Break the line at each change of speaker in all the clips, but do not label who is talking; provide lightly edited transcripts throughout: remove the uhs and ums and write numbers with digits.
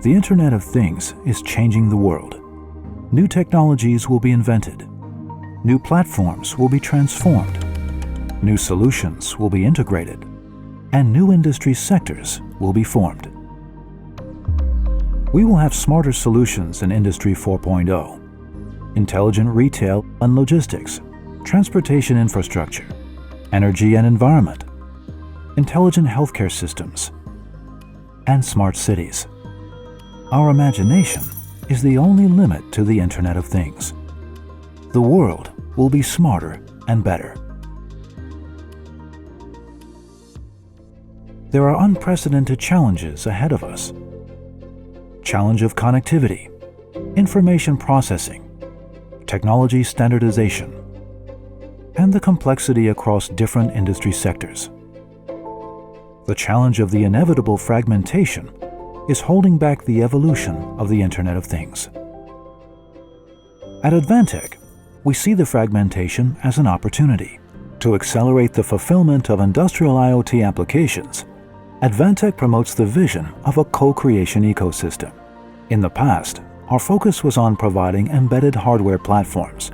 The Internet of Things is changing the world. New technologies will be invented. New platforms will be transformed. New solutions will be integrated. And new industry sectors will be formed. We will have smarter solutions in Industry 4.0, intelligent retail and logistics, transportation infrastructure, energy and environment, intelligent healthcare systems, and smart cities. Our imagination is the only limit to the Internet of Things. The world will be smarter and better. There are unprecedented challenges ahead of us. Challenge of connectivity, information processing, technology standardization, and the complexity across different industry sectors. The challenge of the inevitable fragmentation is holding back the evolution of the Internet of Things. At Advantech, we see the fragmentation as an opportunity. To accelerate the fulfillment of industrial IoT applications, Advantech promotes the vision of a co-creation ecosystem. In the past, our focus was on providing embedded hardware platforms.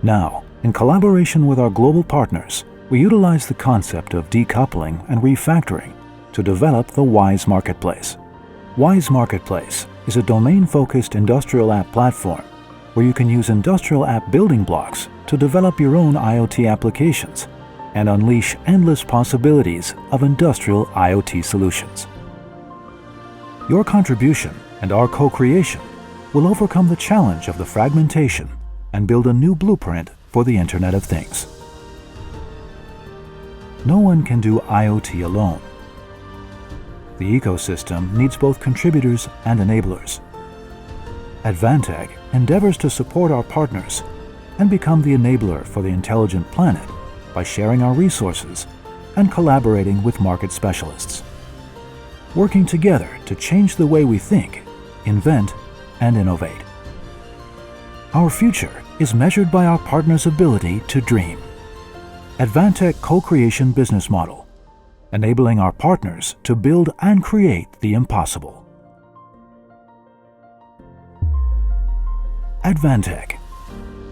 Now, in collaboration with our global partners, we utilize the concept of decoupling and refactoring to develop the WISE Marketplace. WISE Marketplace is a domain-focused industrial app platform where you can use industrial app building blocks to develop your own IoT applications and unleash endless possibilities of industrial IoT solutions. Your contribution and our co-creation will overcome the challenge of the fragmentation and build a new blueprint for the Internet of Things. No one can do IoT alone. The ecosystem needs both contributors and enablers. Advantech endeavors to support our partners and become the enabler for the intelligent planet by sharing our resources and collaborating with market specialists. Working together to change the way we think, invent, and innovate. Our future is measured by our partners' ability to dream. Advantech Co-Creation Business Model, enabling our partners to build and create the impossible. Advantech,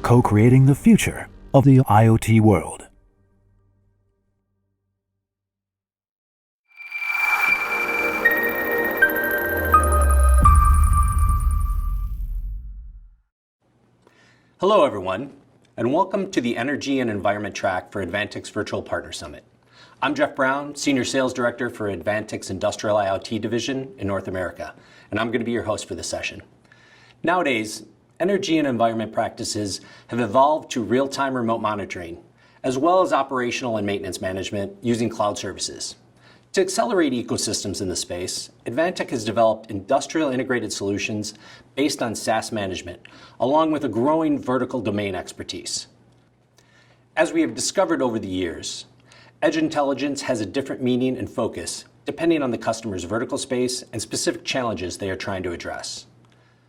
co-creating the future of the IoT world.
Hello everyone, and welcome to the Energy and Environment track for Advantech's Virtual Partner Summit. I'm Jeff Brown, Senior Sales Director for Advantech's Industrial-IoT division in North America, and I'm going to be your host for this session. Nowadays, energy and environment practices have evolved to real-time remote monitoring, as well as operational and maintenance management using cloud services. To accelerate ecosystems in the space, Advantech has developed industrial integrated solutions based on SaaS management, along with a growing vertical domain expertise. As we have discovered over the years, edge intelligence has a different meaning and focus depending on the customer's vertical space and specific challenges they are trying to address.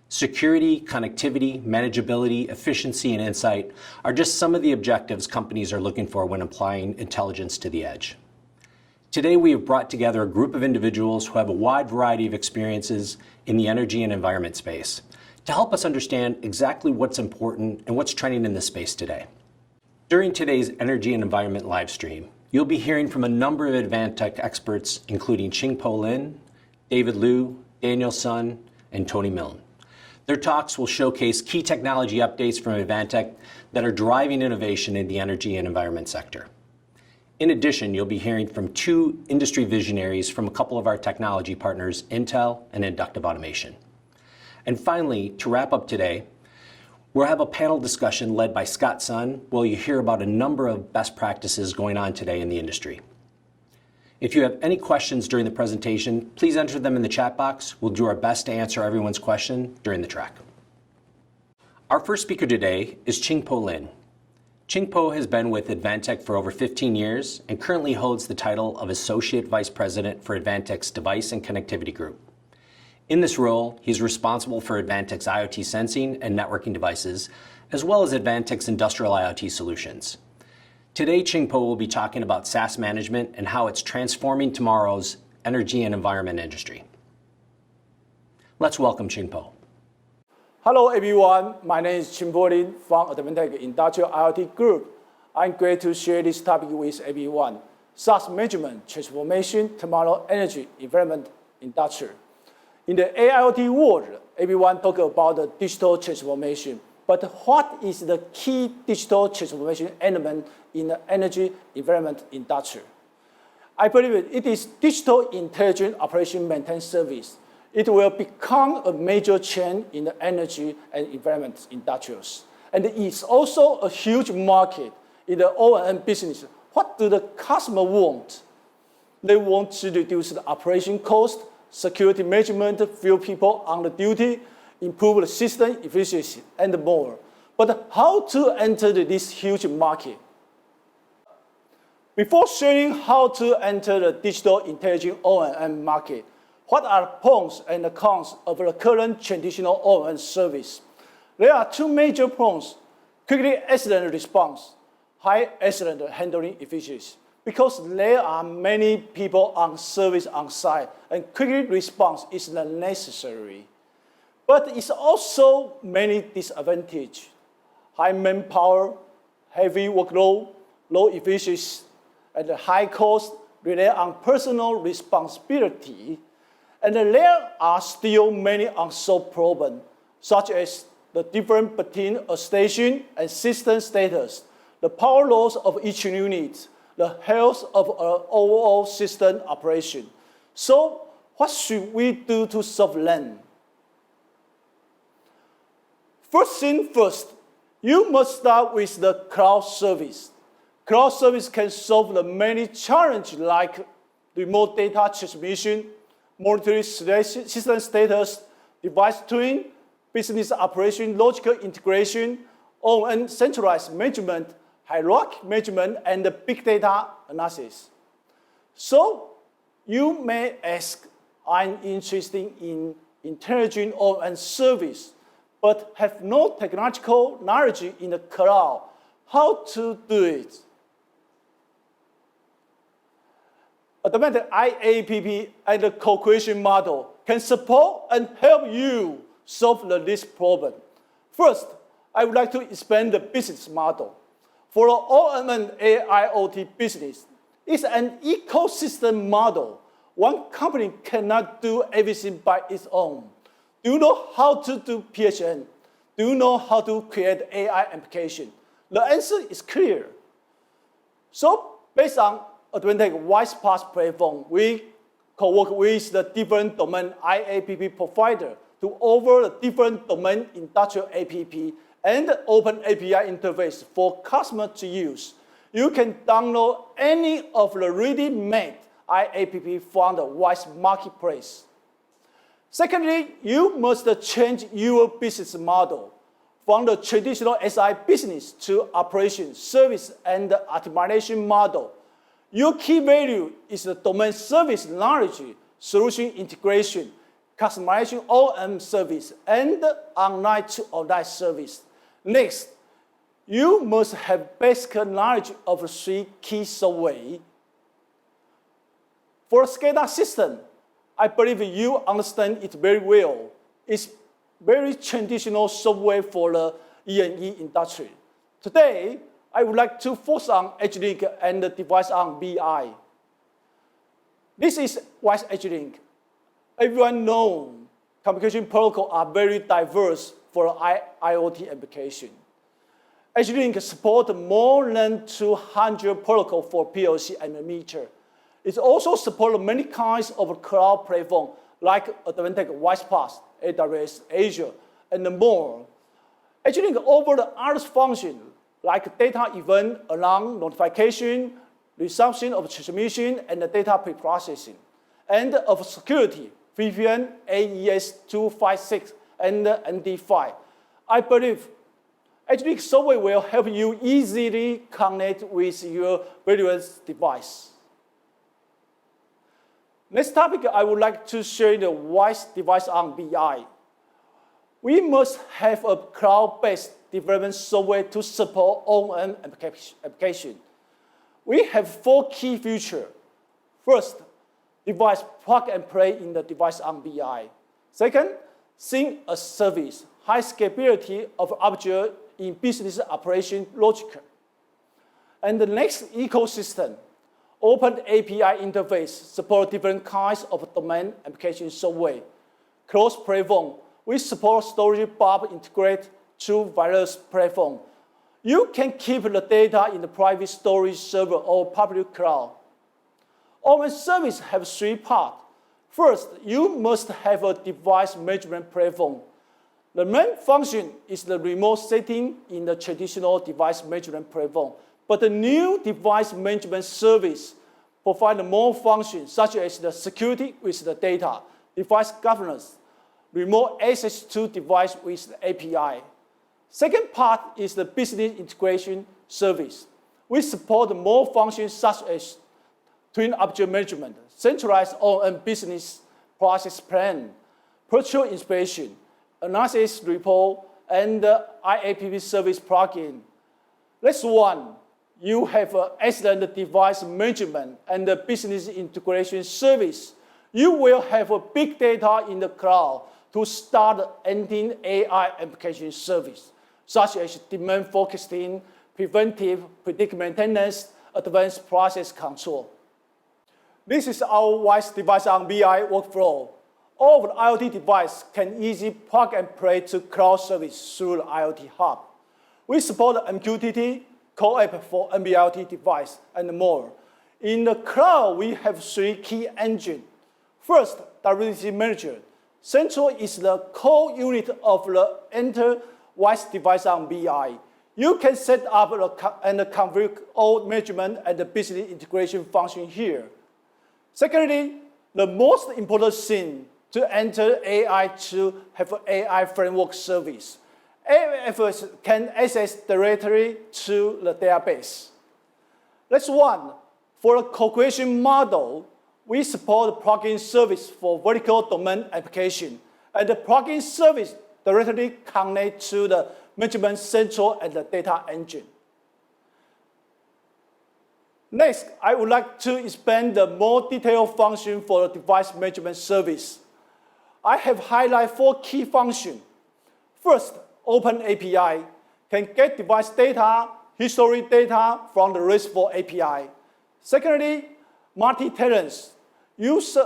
Security, connectivity, manageability, efficiency, and insight are just some of the objectives companies are looking for when applying intelligence to the edge. Today, we have brought together a group of individuals who have a wide variety of experiences in the energy and environment space to help us understand exactly what's important and what's trending in this space today. During today's Energy and Environment live stream, you'll be hearing from a number of Advantech experts, including Chingpo Lin, David Liu, Daniel Sun, and Tony Milne. Their talks will showcase key technology updates from Advantech that are driving innovation in the energy and environment sector. In addition, you'll be hearing from two industry visionaries from a couple of our technology partners, Intel and Inductive Automation. And finally, to wrap up today, we'll have a panel discussion led by Scott Sun, where you hear about a number of best practices going on today in the industry. If you have any questions during the presentation, please enter them in the chat box. We'll do our best to answer everyone's question during the track. Our first speaker today is Chingpo Lin. Chingpo has been with Advantech for over 15 years and currently holds the title of Associate Vice President for Advantech's Device and Connectivity Group. In this role, he's responsible for Advantech's IoT sensing and networking devices, as well as Advantech's industrial IoT solutions. Today, Chingpo will be talking about SaaS management and how it's transforming tomorrow's energy and environment industry. Let's welcome Chingpo.
Hello everyone, my name is Chingpo from Advantech Industrial-IoT Group. I'm great to share this topic with everyone. SaaS management, transformation, tomorrow energy, environment, industry. In the IIoT world, everyone talks about the digital transformation. But what is the key digital transformation element in the energy, environment, industry? I believe it is digital intelligent operation maintenance service. It will become a major trend in the energy and environment industries. And it's also a huge market in the O&M business. What do the customer want? They want to reduce the operation cost, security management, few people on the duty, improve the system efficiency, and more. But how to enter this huge market? Before sharing how to enter the digital intelligent O&M market, what are pros and cons of the current traditional O&M service? There are two major pros: quickly excellent response, high excellent handling efficiency. Because there are many people on service on site, and quick response is not necessary. But it's also many disadvantages: high manpower, heavy workload, low efficiency, and high cost rely on personal responsibility. And there are still many unsolved problems, such as the difference between a station and system status, the power loss of each unit, the health of our overall system operation. So what should we do to solve them? First thing first, you must start with the cloud service. Cloud service can solve the many challenges like remote data transmission, monitoring system status, device twin, business operation, logical integration, and centralized management, hierarchy management, and big data analysis. So you may ask, I'm interested in intelligent O&M service, but have no technological knowledge in the cloud. How to do it? Advantech IAPP and the co-creation model can support and help you solve this problem. First, I would like to expand the business model. For the O&M and IIoT business, it's an ecosystem model. One company cannot do everything by its own. Do you know how to do PHN? Do you know how to create AI application? The answer is clear. So, based on Advantech WisePath platform, we co-work with the different domain IAPP provider to offer the different domain industrial APP and open API interface for customers to use. You can download any of the ready-made IAPP from the Wise Marketplace. Secondly, you must change your business model from the traditional SI business to operation, service, and optimization model. Your key value is the domain service knowledge, solution integration, customization O&M service, and online to offline service. Next, you must have basic knowledge of the three key software. For a SCADA system, I believe you understand it very well. It's very traditional software for the E&E industry. Today, I would like to focus on EdgeLink and the device on BI. This is Wise EdgeLink. Everyone knows communication protocols are very diverse for IoT application. EdgeLink supports more than 200 protocols for PLC and meter. It also supports many kinds of cloud platforms like Advantech WisePath, AWS, Azure, and more. EdgeLink offers other functions like data event, alarm, notification, resumption of transmission, and data preprocessing, and of security, VPN, AES 256, and ND5. I believe EdgeLink software will help you easily connect with your various devices. Next topic, I would like to share the Wise device on BI. We must have a cloud-based development software to support O&M application. We have 4 key features. First, device plug and play in the device on BI. Second, Thing as service, high scalability of object in business operation logic. And the next ecosystem, open API interface, support different kinds of domain application software. Cross-platform, we support storage bulb integrate to various platforms. You can keep the data in the private storage server or public cloud. Our service have three parts. First, you must have a device management platform. The main function is the remote setting in the traditional device management platform. But the new device management service provides more functions, such as the security with the data, device governance, remote access to device with the API. Second part is the business integration service. We support more functions such as twin object management, centralized on business process plan, virtual inspection, analysis report, and IAPP service plugin. Next one, you have excellent device management and the business integration service. You will have a big data in the cloud to start ending AI application service, such as demand forecasting, preventive, predictive maintenance, advanced process control. This is our WISE device on BI workflow. All of the IoT devices can easily plug and play to cloud service through the IoT Hub. We support MQTT, Core App for NB-IoT device, and more. In the cloud, we have three key engines. First, WDC Manager. Central is the core unit of the entire WISE device on BI. You can set up and configure all management and the business integration function here. Secondly, the most important thing to enter AI to have an AI framework service. AFS can access directly to the database. Next one, for a co-creation model, we support the plugin service for vertical domain application, and the plugin service directly connects to the management central and the data engine. Next, I would like to expand the more detailed function for the device management service. I have highlighted 4 key functions. First, Open API can get device data, history data from the RESTful API. Secondly, multi-tenants. Use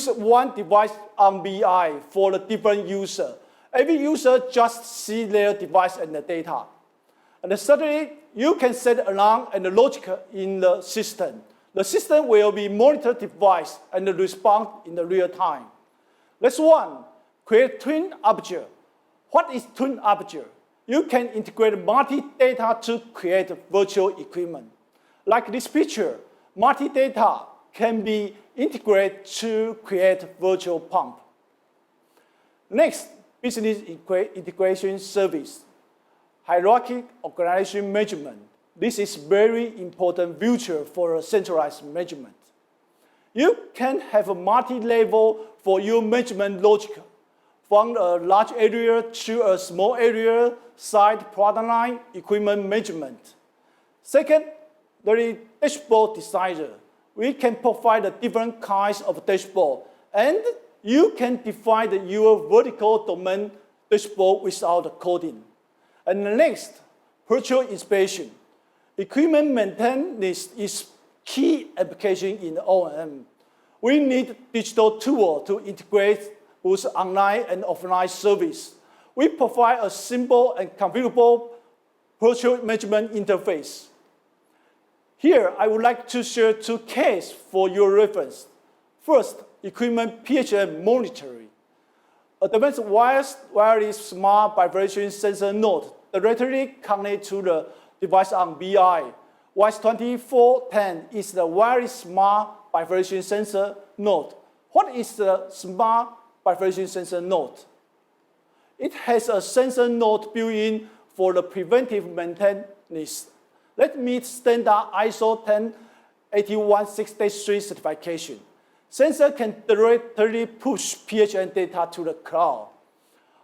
one device on BI for the different user. Every user just see their device and the data. And thirdly, you can set alarm and the logic in the system. The system will be monitor device and respond in the real time. Next one, create twin object. What is twin object? You can integrate multi-data to create virtual equipment. Like this picture, multi-data can be integrated to create virtual pump. Next, business integration service. Hierarchy organization management. This is very important feature for a centralized management. You can have a multi-level for your management logic, from a large area to a small area, site, product line, equipment management. Second, the dashboard designer. We can provide the different kinds of dashboard, and you can define your vertical domain dashboard without coding. And the next, virtual inspection. Equipment maintenance is key application in O&M. We need digital tool to integrate with online and offline service. We provide a simple and configurable virtual management interface. Here, I would like to share 2 cases for your reference. First, equipment PHM monitoring. Advanced wireless smart vibration sensor node directly connect to the device on BI. WISE 2410 is the wireless smart vibration sensor node. What is the smart vibration sensor node? It has a sensor node built-in for the preventive maintenance that meets standard ISO 10816-3 certification. Sensor can directly push PHM data to the cloud.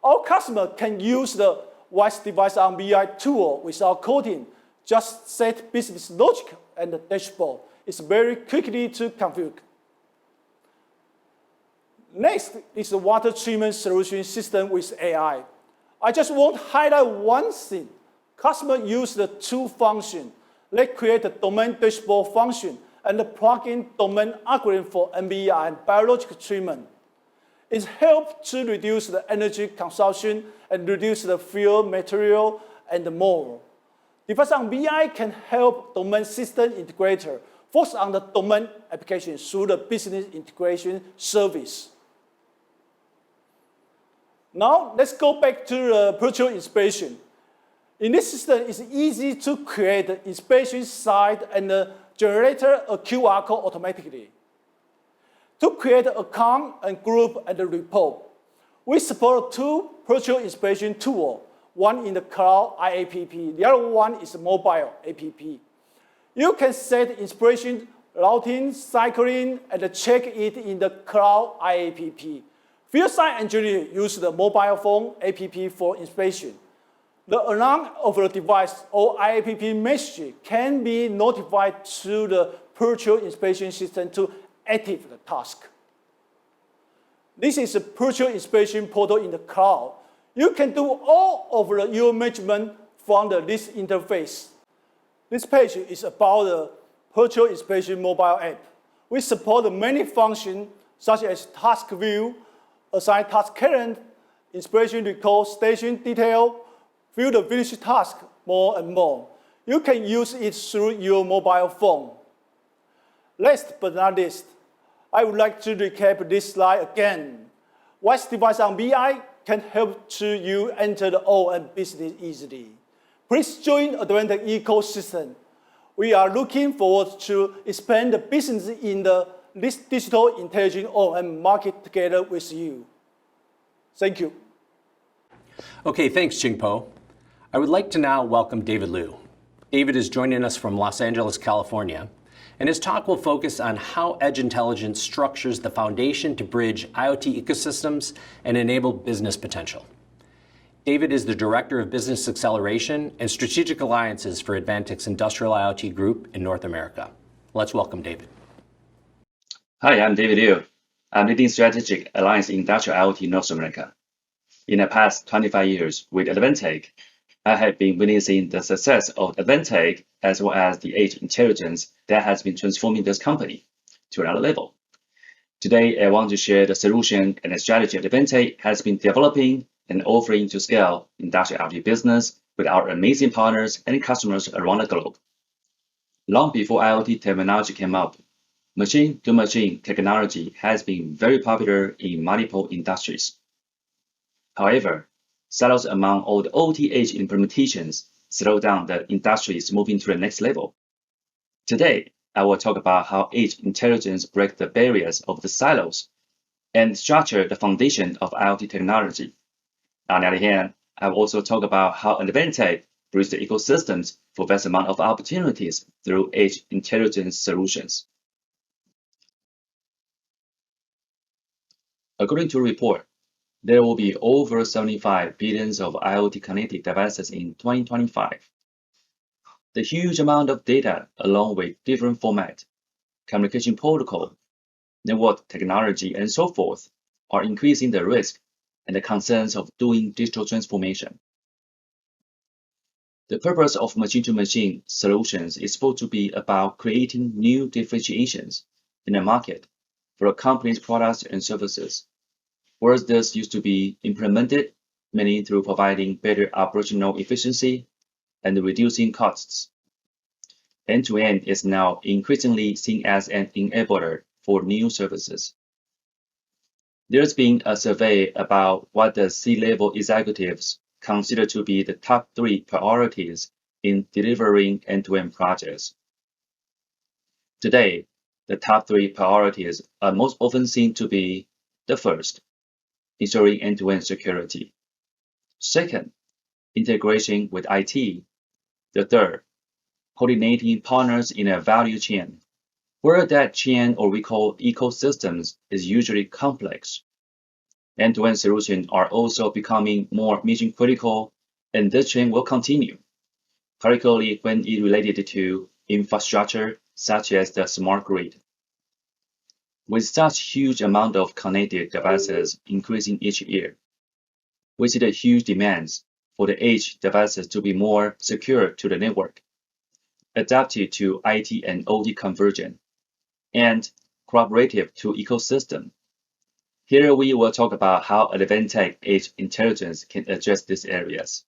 Our customer can use the WISE device on BI tool without coding. Just set business logic and the dashboard. It's very quickly to configure. Next is the water treatment solution system with AI. I just want to highlight one thing. Customers use the two functions. They create a domain dashboard function and the plug-in domain algorithm for NBR and biological treatment. It helps to reduce the energy consumption and reduce the fuel, material, and more. Device on BI can help domain system integrator focus on the domain application through the business integration service. Now, let's go back to the virtual inspection. In this system, it's easy to create the inspection site and generate a QR code automatically. To create an account and group and a report, we support two virtual inspection tools, one in the cloud IAPP, the other one is a mobile app. You can set inspection routing, cycling, and check it in the cloud IAPP. Field site engineer use the mobile phone app for inspection. The alarm of the device or IAPP message can be notified to the virtual inspection system to activate the task. This is a virtual inspection portal in the cloud. You can do all of your management from this interface. This page is about the virtual inspection mobile app. We support many functions such as task view, assign task current, inspection record, station detail, view the finished task, more and more. You can use it through your mobile phone. Last but not least, I would like to recap this slide again. Watch device on BI can help you enter the OM business easily. Please join Advantech ecosystem. We are looking forward to expand the business in this digital intelligent OM market together with you. Thank you.
Okay, thanks, Chingpo. I would like to now welcome David Liu. David is joining us from Los Angeles, California, and his talk will focus on how edge intelligence structures the foundation to bridge IoT ecosystems and enable business potential. David is the Director of Business Acceleration and Strategic Alliances for Advantech's Industrial-IoT Group in North America. Let's welcome David.
Hi, I'm David Liu. I'm leading Strategic Alliance in Industrial-IoT North America. In the past 25 years with Advantech, I have been witnessing the success of Advantech as well as the edge intelligence that has been transforming this company to another level. Today, I want to share the solution and the strategy Advantech has been developing and offering to scale industrial IoT business with our amazing partners and customers around the globe. Long before IoT terminology came up, machine-to-machine technology has been very popular in multiple industries. However, silos among all the OT edge implementations slow down the industries moving to the next level. Today, I will talk about how edge intelligence breaks the barriers of the silos and structure the foundation of IoT technology. On the other hand, I will also talk about how Advantech bridges the ecosystems for vast amount of opportunities through edge intelligence solutions. According to a report, there will be over 75 billion of IoT connected devices in 2025. The huge amount of data, along with different format, communication protocol, network technology, and so forth, are increasing the risk and the concerns of doing digital transformation. The purpose of machine-to-machine solutions is supposed to be about creating new differentiations in the market for a company's products and services, whereas this used to be implemented mainly through providing better operational efficiency and reducing costs. End-to-end is now increasingly seen as an enabler for new services. There's been a survey about what the C-level executives consider to be the top 3 priorities in delivering end-to-end projects. Today, the top 3 priorities are most often seen to be the first, ensuring end-to-end security. Second, integration with IT. The third, coordinating partners in a value chain, where that chain, or we call ecosystems, is usually complex. End-to-end solutions are also becoming more mission critical, and this trend will continue, particularly when it related to infrastructure such as the smart grid. With such huge amount of connected devices increasing each year, we see the huge demands for the edge devices to be more secure to the network, adapted to IT and OT conversion, and cooperative to ecosystem. Here we will talk about how Advantech Edge Intelligence can address these areas.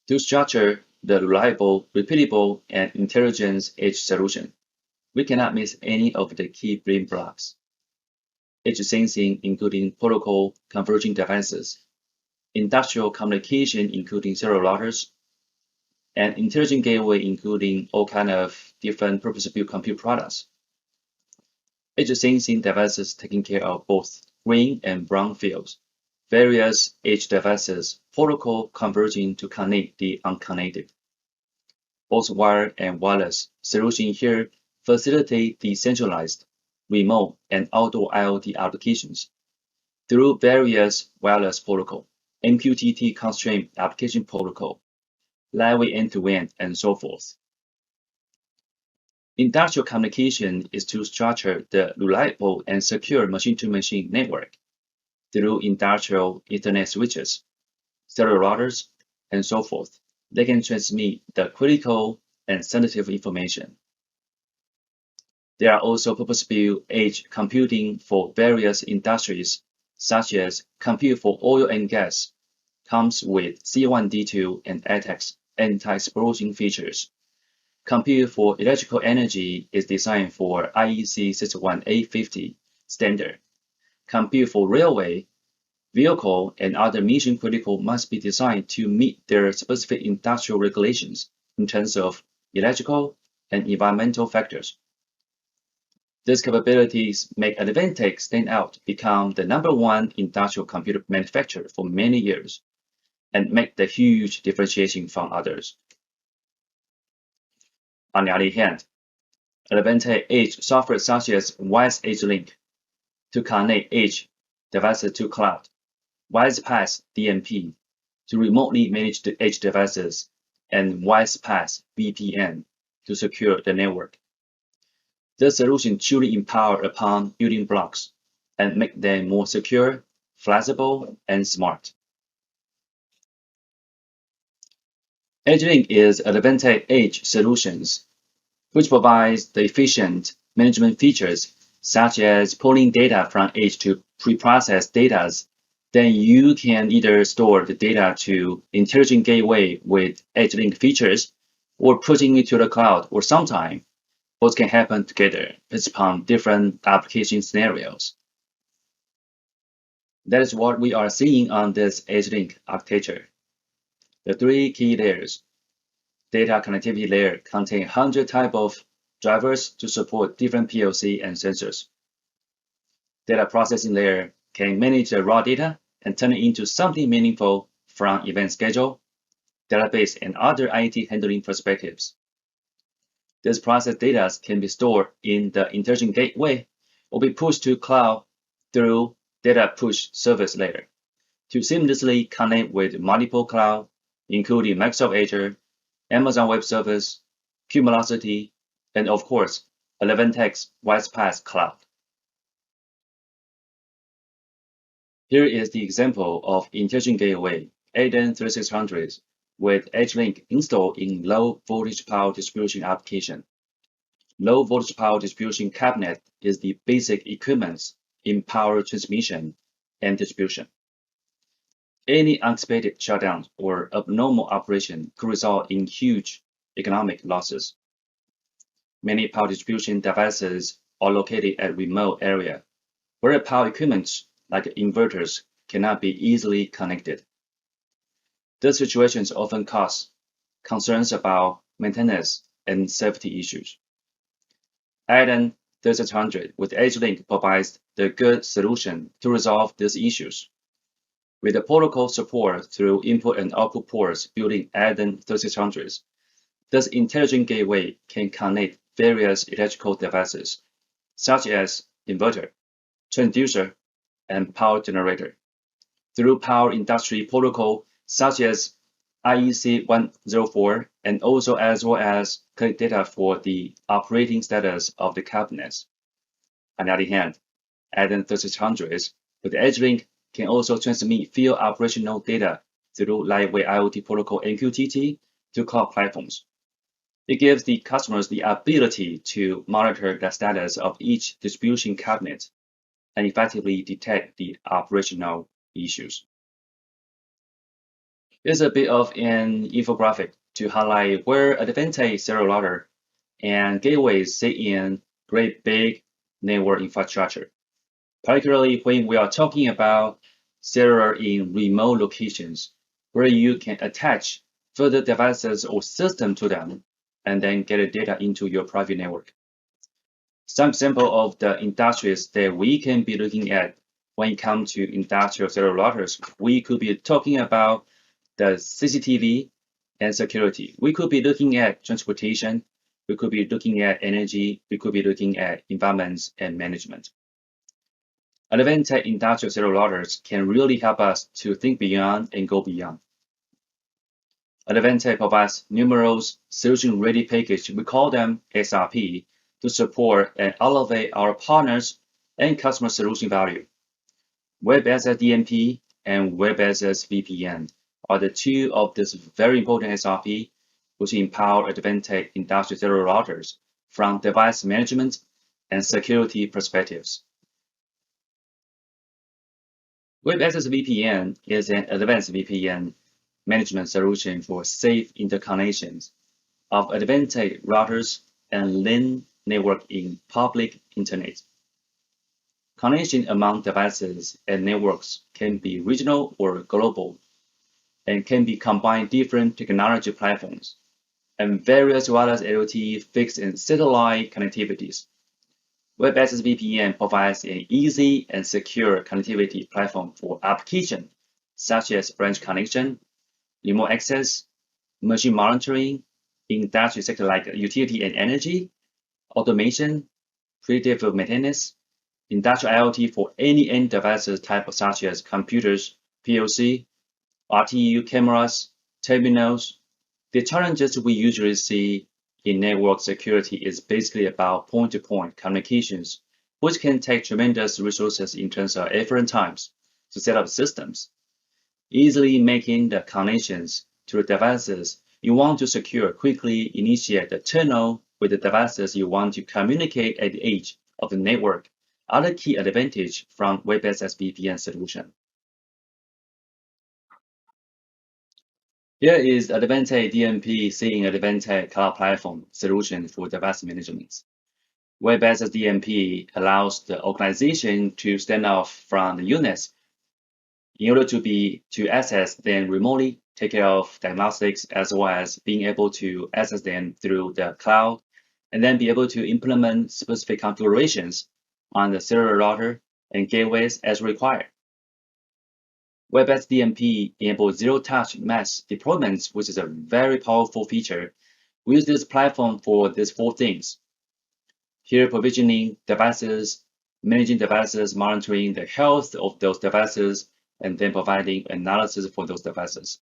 To structure the reliable, repeatable, and intelligent edge solution, we cannot miss any of the key building blocks. Edge sensing, including protocol converging devices, industrial communication, including serial routers, and intelligent gateway, including all kinds of different purpose-built compute products. Edge sensing devices taking care of both green and brown fields. Various edge devices protocol converging to connect the unconnected. Both wired and wireless solution here facilitate decentralized, remote, and outdoor IoT applications through various wireless protocol, MQTT constraint application protocol, lightweight end-to-end, and so forth. Industrial communication is to structure the reliable and secure machine-to-machine network through industrial Ethernet switches, serial routers, and so forth. They can transmit the critical and sensitive information. There are also purpose-built edge computing for various industries, such as compute for oil and gas, comes with C1D2 and ATEX anti-explosion features. Compute for electrical energy is designed for IEC 61850 standard. Compute for railway, vehicle, and other mission critical must be designed to meet their specific industrial regulations in terms of electrical and environmental factors. These capabilities make Advantech stand out, become the #1 industrial computer manufacturer for many years, and make the huge differentiation from others. On the other hand, Advantech Edge software such as Wise Edge Link to connect edge devices to cloud, WisePass DMP to remotely manage the edge devices, and WisePass VPN to secure the network. The solution truly empower upon building blocks and make them more secure, flexible, and smart. EdgeLink is Advantech Edge Solutions, which provides the efficient management features such as pulling data from edge to pre-processed data. Then you can either store the data to intelligent gateway with EdgeLink features or putting it to the cloud, or sometime both can happen together based upon different application scenarios. That is what we are seeing on this EdgeLink architecture. The three key layers. Data connectivity layer contain 100 types of drivers to support different PLC and sensors. Data processing layer can manage the raw data and turn it into something meaningful from event schedule, database, and other IT handling perspectives. This processed data can be stored in the intelligent gateway or be pushed to cloud through data push service layer to seamlessly connect with multiple cloud, including Microsoft Azure, Amazon Web Service, Cumulocity, and of course, Advantech's WisePass Cloud. Here is the example of intelligent gateway ADEN 3600 with EdgeLink installed in low voltage power distribution application. Low voltage power distribution cabinet is the basic equipment in power transmission and distribution. Any unexpected shutdown or abnormal operation could result in huge economic losses. Many power distribution devices are located at remote area where power equipment like inverters cannot be easily connected. These situations often cause concerns about maintenance and safety issues. ADEN 3600 with EdgeLink provides the good solution to resolve these issues. With the protocol support through input and output ports built in ADEN 3600, this intelligent gateway can connect various electrical devices, such as inverter, transducer, and power generator, through power industry protocol such as IEC 104, and also as well as collect data for the operating status of the cabinets. On the other hand, Advantech with EdgeLink can also transmit field operational data through lightweight IoT protocol MQTT to cloud platforms. It gives the customers the ability to monitor the status of each distribution cabinet and effectively detect the operational issues. Here's a bit of an infographic to highlight where Advantech serial router and gateways sit in great big network infrastructure, particularly when we are talking about cellular in remote locations where you can attach further devices or system to them and then get the data into your private network. Some example of the industries that we can be looking at when it comes to industrial cellular routers, we could be talking about the CCTV and security. We could be looking at transportation. We could be looking at energy. We could be looking at environments and management. Advantech industrial cellular routers can really help us to think beyond and go beyond. Advantech provides numerous solution-ready packages, we call them SRP, to support and elevate our partners and customer solution value. Web Access DMP and Web Access VPN are the two of this very important SRP, which empower Advantech industrial cellular routers from device management and security perspectives. Web Access VPN is an advanced VPN management solution for safe interconnections of Advantech routers and LAN network in public internet. Connection among devices and networks can be regional or global and can be combined different technology platforms and various wireless LTE, fixed and satellite connectivities. Web Access VPN provides an easy and secure connectivity platform for applications such as branch connection, remote access, machine monitoring, industry sector like utility and energy, automation, predictive maintenance, Industrial-IoT for any end devices type such as computers, PLC, RTU cameras, terminals. The challenges we usually see in network security is basically about point-to-point communications, which can take tremendous resources in terms of effort and times to set up systems. Easily making the connections to the devices you want to secure quickly initiate the tunnel with the devices you want to communicate at the edge of the network are the key advantage from Web Access VPN solution. Here is Advantech DMP seeing Advantech Cloud Platform solution for device management. Web Access DMP allows the organization to stand off from the units in order to access them remotely, take care of diagnostics, as well as being able to access them through the cloud, and then be able to implement specific configurations on the cellular router and gateways as required. Web Access DMP enables zero-touch mass deployments, which is a very powerful feature. We use this platform for these four things. Here, provisioning devices, managing devices, monitoring the health of those devices, and then providing analysis for those devices.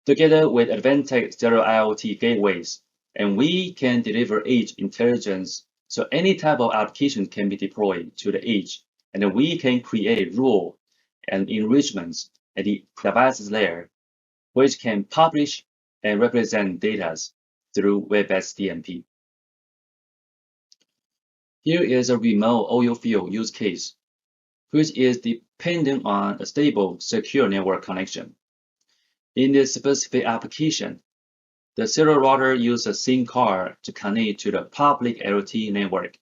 Together with Advantech Industrial-IoT gateways, and we can deliver edge intelligence, so any type of application can be deployed to the edge, and we can create rule and enrichments at the devices layer, which can publish and represent data through Web Access DMP. Here is a remote oil field use case, which is dependent on a stable, secure network connection. In this specific application, the cellular router uses a SIM card to connect to the public LTE network.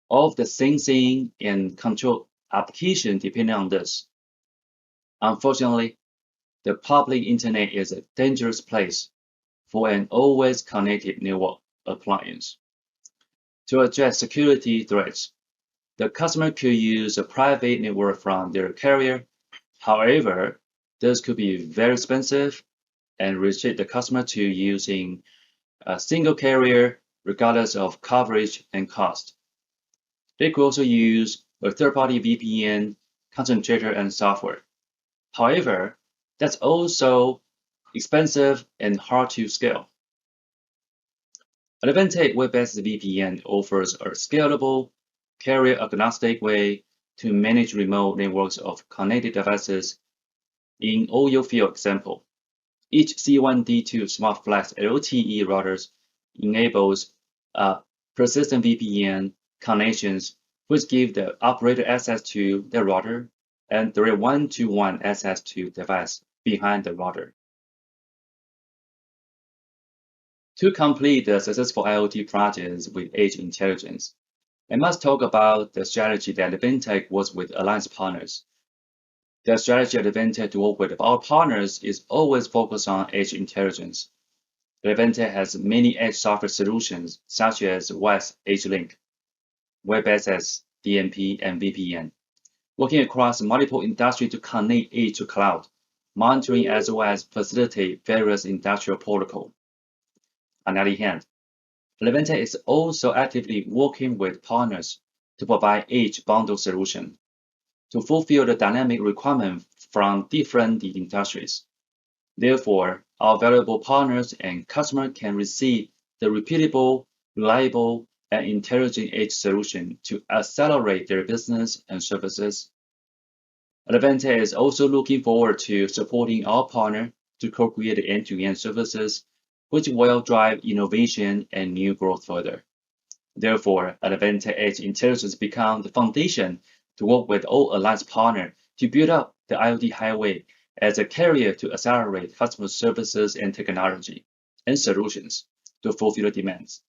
All of the sensing and control application depend on this. Unfortunately, the public internet is a dangerous place for an always connected network appliance. To address security threats, the customer could use a private network from their carrier. However, this could be very expensive and restrict the customer to using a single carrier regardless of coverage and cost. They could also use a third-party VPN, concentrator, and software. However, that's also expensive and hard to scale. Advantech web-based VPN offers a scalable, carrier-agnostic way to manage remote networks of connected devices. In oil field example, each C1D2 SmartFlex LTE routers enables persistent VPN connections, which give the operator access to the router and direct one-to-one access to device behind the router. To complete the successful IoT projects with edge intelligence, I must talk about the strategy that Advantech works with alliance partners. The strategy at Advantech to work with our partners is always focused on edge intelligence. Advantech has many edge software solutions such as WAS Edge Link, Web Access, DMP, and VPN, working across multiple industries to connect edge to cloud, monitoring as well as facilitate various industrial protocols. On the other hand, Advantech is also actively working with partners to provide edge bundle solutions to fulfill the dynamic requirements from different industries. Therefore, our valuable partners and customers can receive the repeatable, reliable, and intelligent edge solution to accelerate their business and services. Advantech is also looking forward to supporting our partner to co-create end-to-end services, which will drive innovation and new growth further. Therefore, Advantech Edge Intelligence becomes the foundation to work with all alliance partners to build up the IoT highway as a carrier to accelerate customer services and technology and solutions to fulfill demands.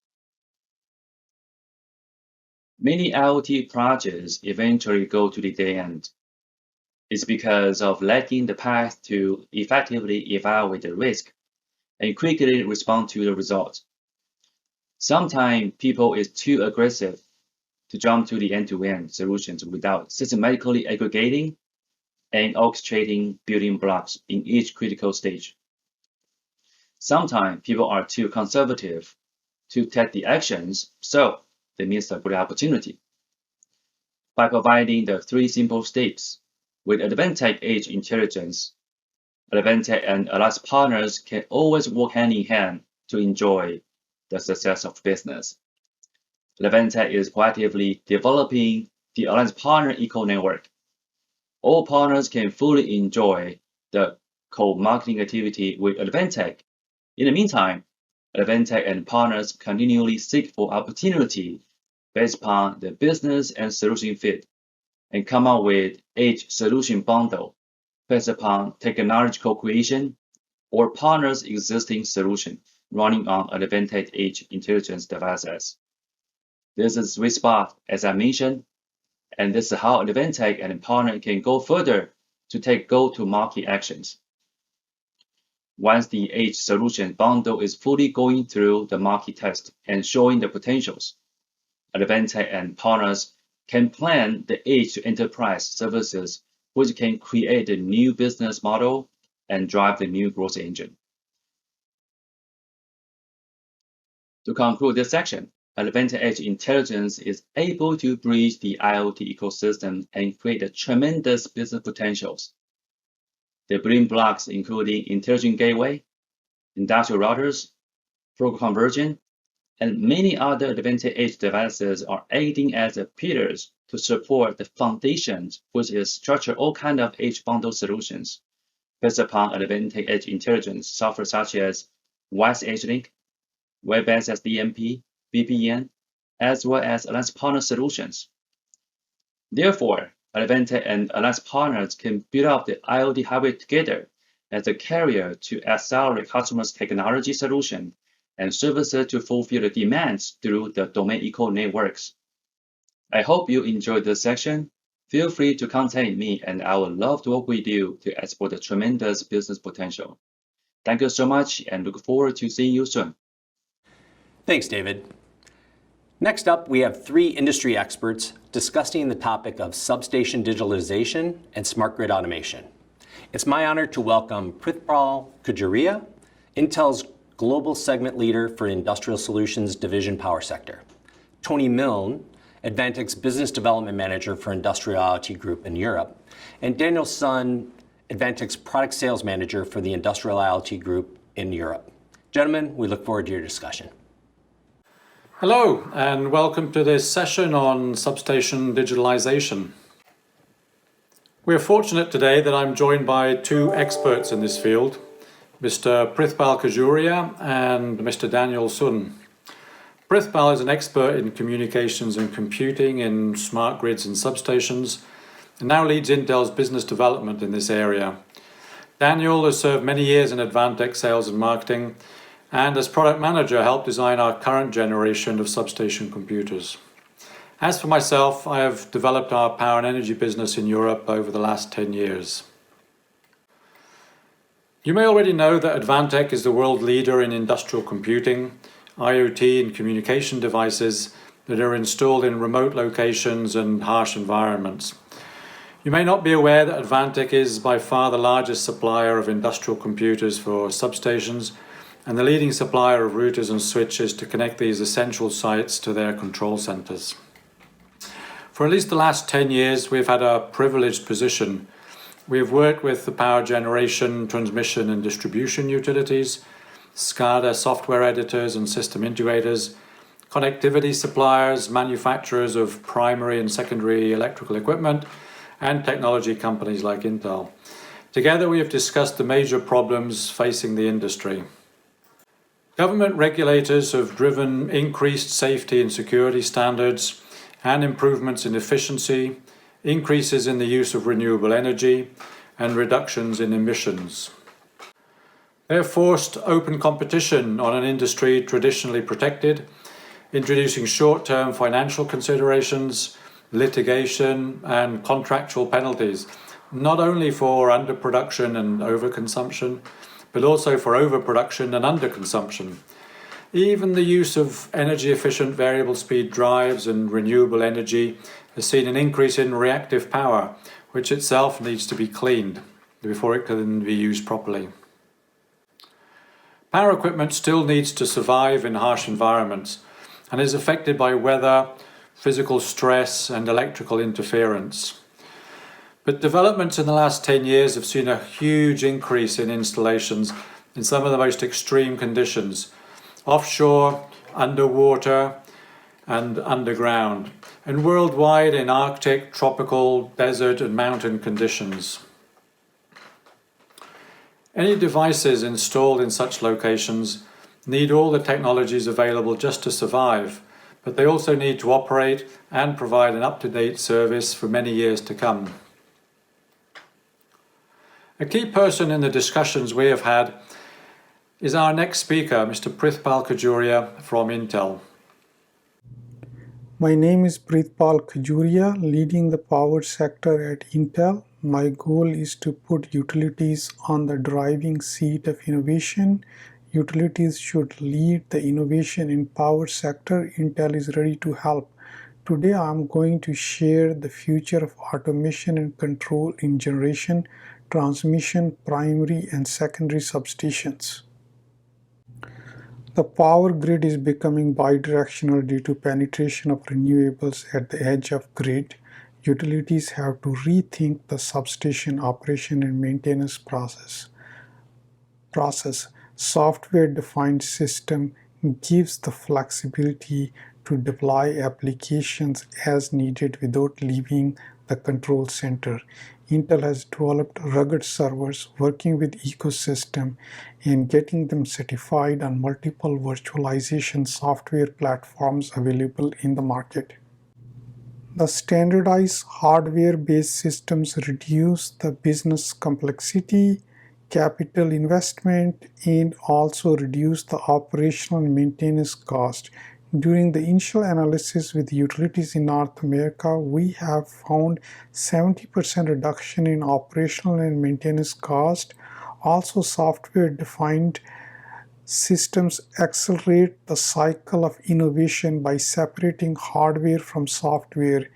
Many IoT projects eventually go to the dead end. It's because of lacking the path to effectively evaluate the risk and quickly respond to the results. Sometimes people is too aggressive to jump to the end-to-end solutions without systematically aggregating and orchestrating building blocks in each critical stage. Sometimes people are too conservative to take the actions, so they miss a great opportunity. By providing the 3 simple steps with Advantech Edge Intelligence, Advantech and alliance partners can always work hand in hand to enjoy the success of business. Advantech is proactively developing the alliance partner eco-network. All partners can fully enjoy the co-marketing activity with Advantech. In the meantime, Advantech and partners continually seek for opportunity based upon the business and solution fit and come up with edge solution bundle based upon technology co-creation or partners' existing solution running on Advantech Edge Intelligence devices. This is a sweet spot, as I mentioned, and this is how Advantech and partner can go further to take go-to-market actions. Once the Edge solution bundle is fully going through the market test and showing the potentials, Advantech and partners can plan the Edge to enterprise services which can create a new business model and drive the new growth engine. To conclude this section, Advantech Edge Intelligence is able to bridge the IoT ecosystem and create a tremendous business potentials. The building blocks including intelligent gateway, industrial routers, protocol conversion, and many other Advantech Edge devices are acting as the pillars to support the foundations, which is structure all kinds of edge bundle solutions based upon Advantech Edge Intelligence software such as WAS Edge Link, Web Access DMP, VPN, as well as alliance partner solutions. Therefore, Advantech and alliance partners can build up the IoT highway together as a carrier to accelerate customers' technology solution and services to fulfill the demands through the domain eco-networks. I hope you enjoyed this section. Feel free to contact me and I would love to work with you to explore the tremendous business potential. Thank you so much and look forward to seeing you soon.
Thanks, David. Next up, we have 3 industry experts discussing the topic of substation digitalization and smart grid automation. It's my honor to welcome Prithpal Khajuria, Intel's Global Segment Leader for Industrial Solutions Division Power Sector, Tony Milne, Advantech's Business Development Manager for Industrial-IoT Group in Europe, and Daniel Sun, Advantech's Product Sales Manager for the Industrial-IoT Group in Europe. Gentlemen, we look forward to your discussion.
Hello, and welcome to this session on Substation Digitalization. We're fortunate today that I'm joined by two experts in this field, Mr. Prithpal Khajuria and Mr. Daniel Sun. Prithpal is an expert in communications and computing in smart grids and substations, and now leads Intel's business development in this area. Daniel has served many years in Advantech sales and marketing, and as product manager helped design our current generation of substation computers. As for myself, I have developed our power and energy business in Europe over the last 10 years. You may already know that Advantech is the world leader in industrial computing, IoT and communication devices that are installed in remote locations and harsh environments. You may not be aware that Advantech is by far the largest supplier of industrial computers for substations and the leading supplier of routers and switches to connect these essential sites to their control centers. For at least the last 10 years, we've had a privileged position. We have worked with the power generation, transmission and distribution utilities, SCADA software editors and system integrators, connectivity suppliers, manufacturers of primary and secondary electrical equipment, and technology companies like Intel. Together, we have discussed the major problems facing the industry. Government regulators have driven increased safety and security standards and improvements in efficiency, increases in the use of renewable energy, and reductions in emissions. They have forced open competition on an industry traditionally protected, introducing short-term financial considerations, litigation, and contractual penalties, not only for underproduction and overconsumption, but also for overproduction and underconsumption. Even the use of energy-efficient variable speed drives and renewable energy has seen an increase in reactive power, which itself needs to be cleaned before it can be used properly. Power equipment still needs to survive in harsh environments and is affected by weather, physical stress, and electrical interference. But developments in the last 10 years have seen a huge increase in installations in some of the most extreme conditions, offshore, underwater, and underground, and worldwide in Arctic, tropical, desert, and mountain conditions. Any devices installed in such locations need all the technologies available just to survive, but they also need to operate and provide an up-to-date service for many years to come. A key person in the discussions we have had is our next speaker, Mr. Prithpal Khajuria from Intel.
My name is Prithpal Khajuria, leading the power sector at Intel. My goal is to put utilities on the driving seat of innovation. Utilities should lead the innovation in power sector. Intel is ready to help. Today I am going to share the future of automation and control in generation, transmission, primary and secondary substations. The power grid is becoming bidirectional due to penetration of renewables at the edge of grid. Utilities have to rethink the substation operation and maintenance process. Software-defined system gives the flexibility to deploy applications as needed without leaving the control center. Intel has developed rugged servers working with ecosystem and getting them certified on multiple virtualization software platforms available in the market. The standardized hardware-based systems reduce the business complexity, capital investment, and also reduce the operational and maintenance cost. During the initial analysis with utilities in North America, we have found 70% reduction in operational and maintenance cost. Also, software-defined systems accelerate the cycle of innovation by separating hardware from software,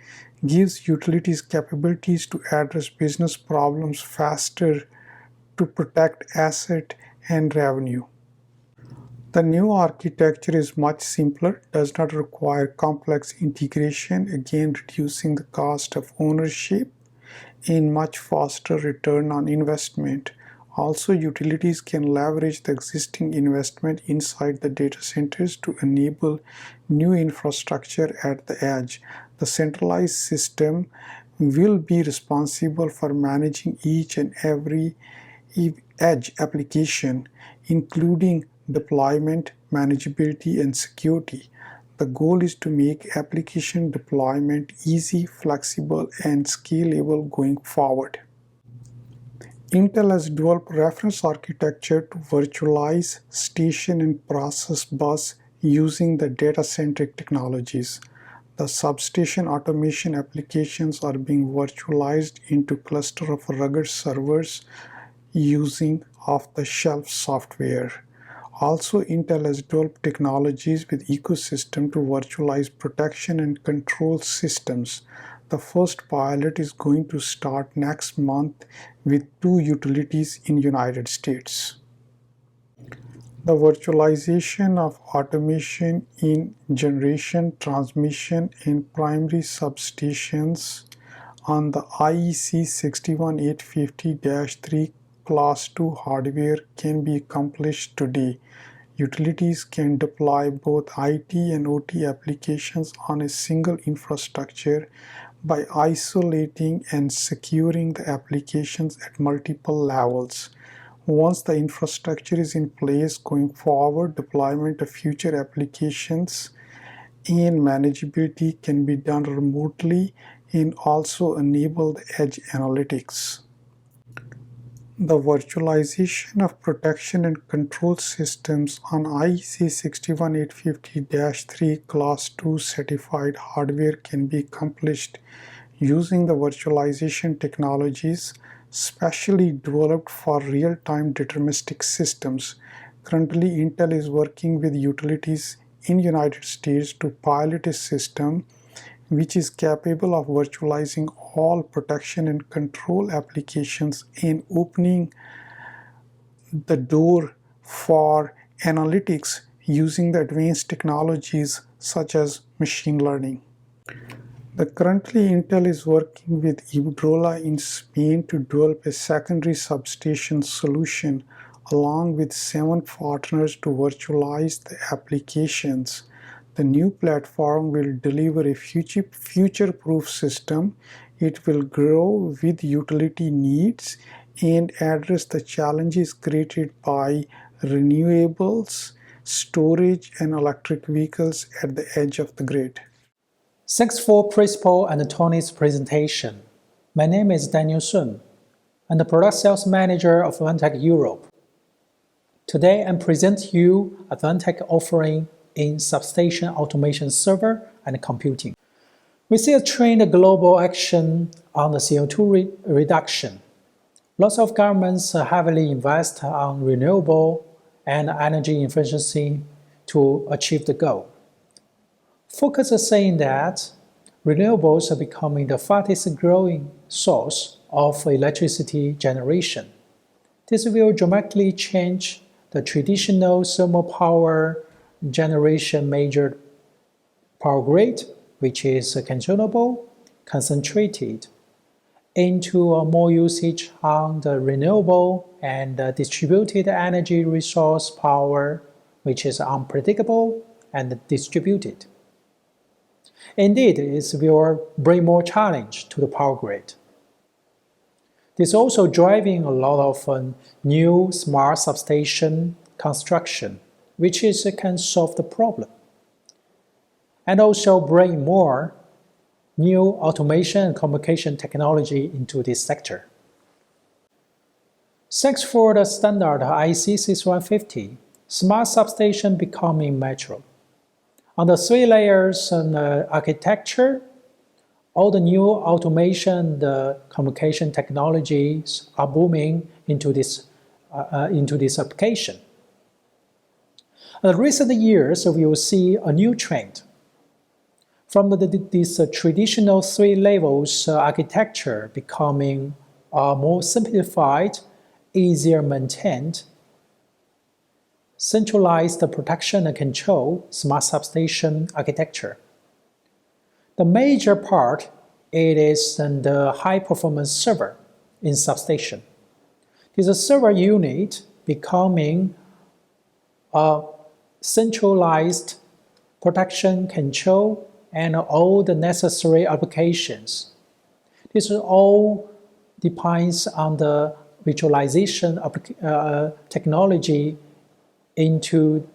gives utilities capabilities to address business problems faster, to protect asset and revenue. The new architecture is much simpler, does not require complex integration, again reducing the cost of ownership. and much faster return on investment. Also, utilities can leverage the existing investment inside the data centers to enable new infrastructure at the edge. The centralized system will be responsible for managing each and every edge application, including deployment, manageability, and security. The goal is to make application deployment easy, flexible, and scalable going forward. Intel has developed reference architecture to virtualize station and process bus using the data-centric technologies. The substation automation applications are being virtualized into cluster of rugged servers using off-the-shelf software. Also, Intel has developed technologies with ecosystem to virtualize protection and control systems. The first pilot is going to start next month with 2 utilities in United States. The virtualization of automation in generation, transmission, and primary substations on the IEC 61850-3 Class 2 hardware can be accomplished today. Utilities can deploy both IT and OT applications on a single infrastructure by isolating and securing the applications at multiple levels. Once the infrastructure is in place going forward, deployment of future applications and manageability can be done remotely and also enable the edge analytics. The virtualization of protection and control systems on IEC 61850-3 Class 2 certified hardware can be accomplished using the virtualization technologies specially developed for real-time deterministic systems. Currently, Intel is working with utilities in the United States to pilot a system which is capable of virtualizing all protection and control applications and opening the door for analytics using the advanced technologies such as machine learning. Currently, Intel is working with Iberdrola in Spain to develop a secondary substation solution along with 7 partners to virtualize the applications. The new platform will deliver a future-proof system. It will grow with utility needs and address the challenges created by renewables, storage, and electric vehicles at the edge of the grid.
Thanks for Prithpal and Tony's presentation. My name is Daniel Sun. I'm the Product Sales Manager of Advantech Europe. Today, I'm presenting you Advantech offering in substation automation server and computing. We see a trend of global action on the CO2 reduction. Lots of governments heavily invest on renewable and energy efficiency to achieve the goal. Focus is saying that renewables are becoming the fastest growing source of electricity generation. This will dramatically change the traditional thermal power generation measured power grid, which is controllable, concentrated, into more usage on the renewable and distributed energy resource power, which is unpredictable and distributed. Indeed, it will bring more challenge to the power grid. This is also driving a lot of new smart substation construction, which can solve the problem, and also bring more new automation and communication technology into this sector. Thanks for the standard IEC 6150, smart substation becoming mature. On the 3 layers architecture, all the new automation and communication technologies are booming into this application. In recent years, we will see a new trend. From this traditional 3 levels architecture becoming more simplified, easier maintained, centralized protection and control smart substation architecture. The major part it is the high-performance server in Substation. This is a server unit becoming a centralized protection control and all the necessary applications. This all depends on the visualization technology into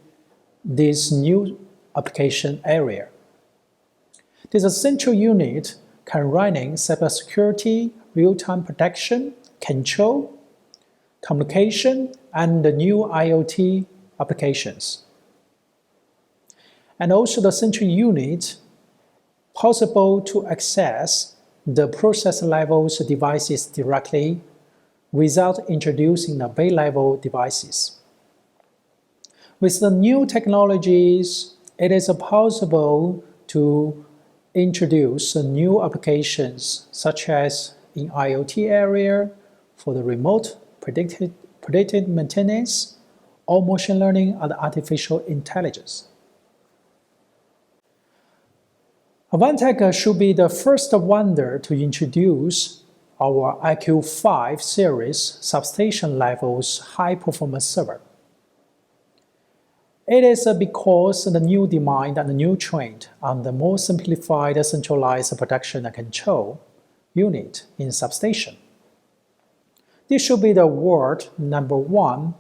this new application area. This central unit can run in cybersecurity, real-time protection, control, communication, and the new IoT applications. And also the central unit possible to access the process levels devices directly without introducing the base level devices. With the new technologies, it is possible to introduce new applications such as in IoT area for the remote predicted maintenance or machine learning and artificial intelligence. Advantech should be the first vendor to introduce our IQ5 series substation levels high-performance server. It is because the new demand and the new trend on the more simplified centralized production and control unit in Substation. This should be the world #1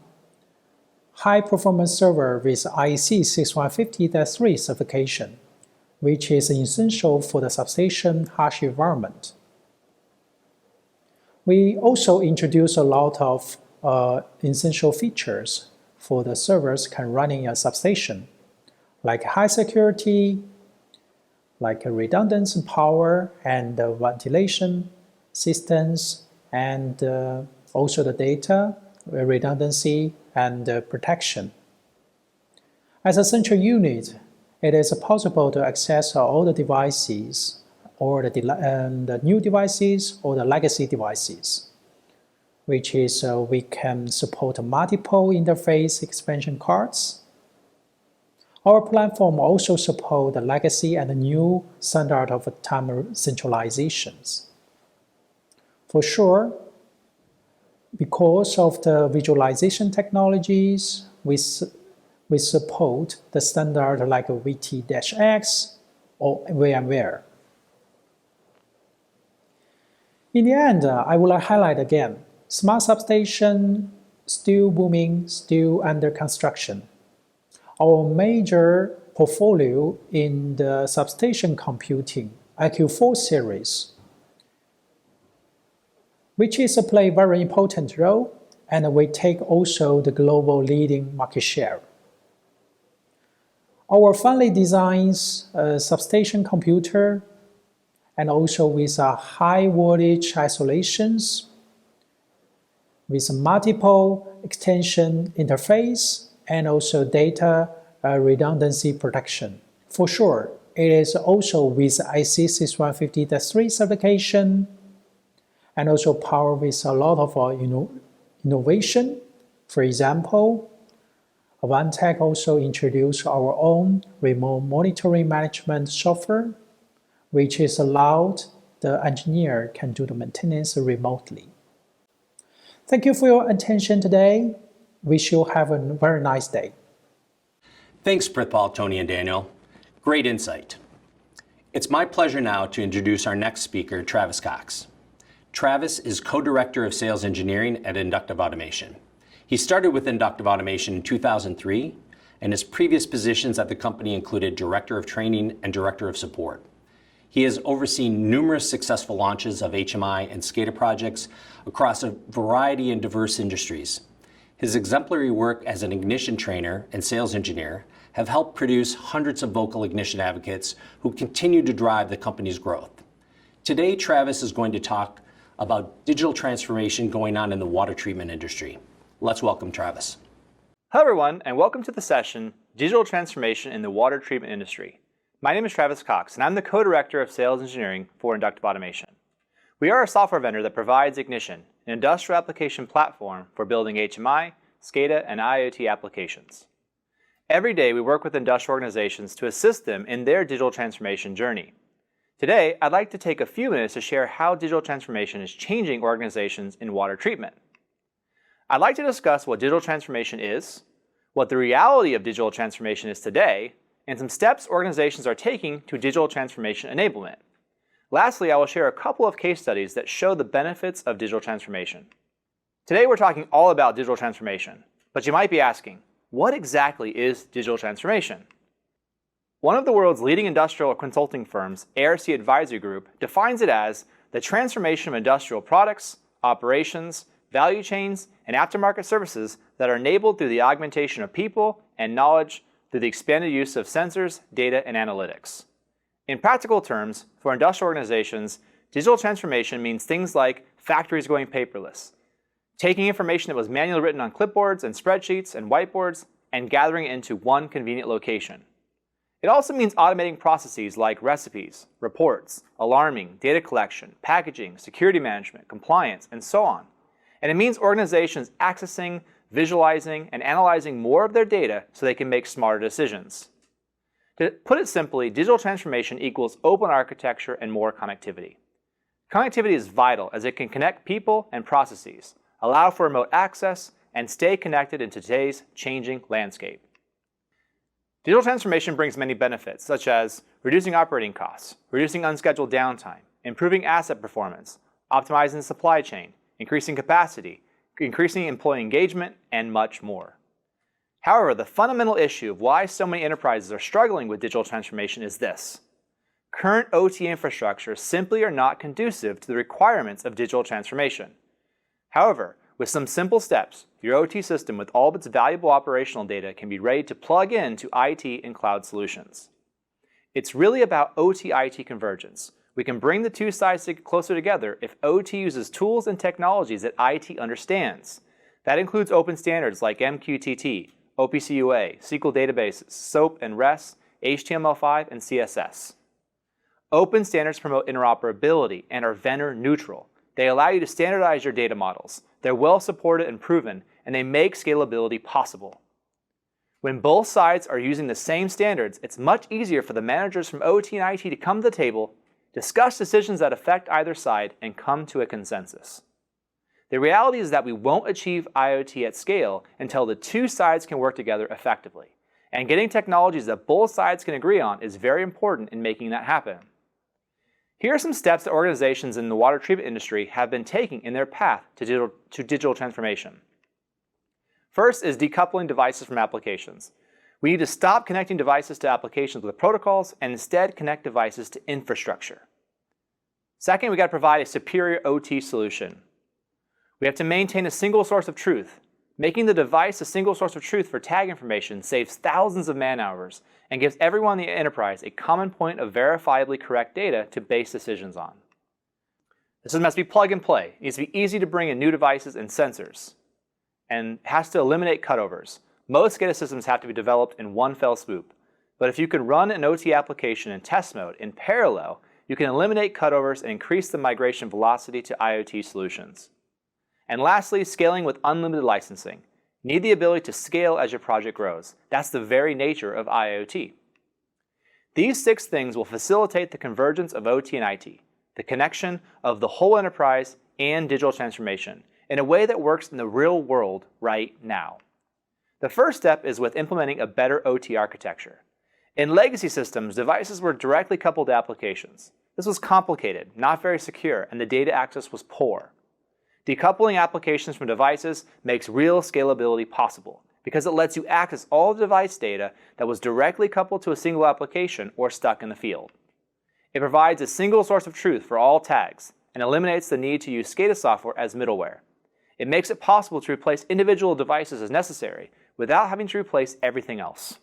high-performance server with IEC 61553 certification, which is essential for the Substation harsh environment. We also introduce a lot of essential features for the servers can run in a Substation, like high security, like a redundant power and ventilation systems, and also the data redundancy and protection. As a central unit, it is possible to access all the devices or the new devices or the legacy devices, which is we can support multiple interface expansion cards. Our platform also supports the legacy and the new standard of time centralizations. For sure, because of the visualization technologies, we support the standard like VT-X or VMware. In the end, I would like to highlight again, smart substation still booming, still under construction. Our major portfolio in the substation computing, IQ4 series, which is play very important role, and we take also the global leading market share. Our finely designed substation computer, and also with a high voltage isolations, with multiple extension interface, and also data redundancy protection. For sure, it is also with IEC 61553 certification, and also powered with a lot of innovation. For example, Advantech also introduced our own remote monitoring management software, which is allowed the engineer can do the maintenance remotely. Thank you for your attention today. Wish you have a very nice day.
Thanks, Prithpal, Tony, and Daniel. Great insight. It's my pleasure now to introduce our next speaker, Travis Cox. Travis is co-director of sales engineering at Inductive Automation. He started with Inductive Automation in 2003, and his previous positions at the company included director of training and director of support. He has overseen numerous successful launches of HMI and SCADA projects across a variety and diverse industries. His exemplary work as an ignition trainer and sales engineer have helped produce hundreds of vocal ignition advocates who continue to drive the company's growth. Today, Travis is going to talk about digital transformation going on in the water treatment industry. Let's welcome Travis.
Hello everyone, and welcome to the session, Digital Transformation in the Water Treatment Industry. My name is Travis Cox, and I'm the co-director of sales engineering for Inductive Automation. We are a software vendor that provides Ignition, an industrial application platform for building HMI, SCADA, and IoT applications. Every day we work with industrial organizations to assist them in their digital transformation journey. Today, I'd like to take a few minutes to share how digital transformation is changing organizations in water treatment. I'd like to discuss what digital transformation is, what the reality of digital transformation is today, and some steps organizations are taking to digital transformation enablement. Lastly, I will share a couple of case studies that show the benefits of digital transformation. Today, we're talking all about digital transformation, but you might be asking, what exactly is digital transformation? One of the world's leading industrial consulting firms, ARC Advisory Group, defines it as the transformation of industrial products, operations, value chains, and aftermarket services that are enabled through the augmentation of people and knowledge through the expanded use of sensors, data, and analytics. In practical terms, for industrial organizations, digital transformation means things like factories going paperless, taking information that was manually written on clipboards and spreadsheets and whiteboards and gathering it into one convenient location. It also means automating processes like recipes, reports, alarming, data collection, packaging, security management, compliance, and so on. And it means organizations accessing, visualizing, and analyzing more of their data so they can make smarter decisions. To put it simply, digital transformation equals open architecture and more connectivity. Connectivity is vital as it can connect people and processes, allow for remote access, and stay connected in today's changing landscape. Digital transformation brings many benefits, such as reducing operating costs, reducing unscheduled downtime, improving asset performance, optimizing the supply chain, increasing capacity, increasing employee engagement, and much more. However, the fundamental issue of why so many enterprises are struggling with digital transformation is this. Current OT infrastructure simply are not conducive to the requirements of digital transformation. However, with some simple steps, your OT system with all of its valuable operational data can be ready to plug into IT and cloud solutions. It's really about OT-IT convergence. We can bring the two sides closer together if OT uses tools and technologies that IT understands. That includes open standards like MQTT, OPC UA, SQL databases, SOAP and REST, HTML5, and CSS. Open standards promote interoperability and are vendor neutral. They allow you to standardize your data models. They're well supported and proven, and they make scalability possible. When both sides are using the same standards, it's much easier for the managers from OT and IT to come to the table, discuss decisions that affect either side, and come to a consensus. The reality is that we won't achieve IoT at scale until the two sides can work together effectively. And getting technologies that both sides can agree on is very important in making that happen. Here are some steps that organizations in the water treatment industry have been taking in their path to digital transformation. First is decoupling devices from applications. We need to stop connecting devices to applications with protocols and instead connect devices to infrastructure. Second, we got to provide a superior OT solution. We have to maintain a single source of truth. Making the device a single source of truth for tag information saves thousands of man-hours and gives everyone in the enterprise a common point of verifiably correct data to base decisions on. The system has to be plug and play. It needs to be easy to bring in new devices and sensors, and has to eliminate cutovers. Most SCADA systems have to be developed in one fell swoop, but if you can run an OT application in test mode in parallel, you can eliminate cutovers and increase the migration velocity to IoT solutions. And lastly, scaling with unlimited licensing. You need the ability to scale as your project grows. That's the very nature of IoT. These 6 things will facilitate the convergence of OT and IT, the connection of the whole enterprise and digital transformation in a way that works in the real world right now. The first step is with implementing a better OT architecture. In legacy systems, devices were directly coupled to applications. This was complicated, not very secure, and the data access was poor. Decoupling applications from devices makes real scalability possible because it lets you access all the device data that was directly coupled to a single application or stuck in the field. It provides a single source of truth for all tags and eliminates the need to use SCADA software as middleware. It makes it possible to replace individual devices as necessary without having to replace everything else.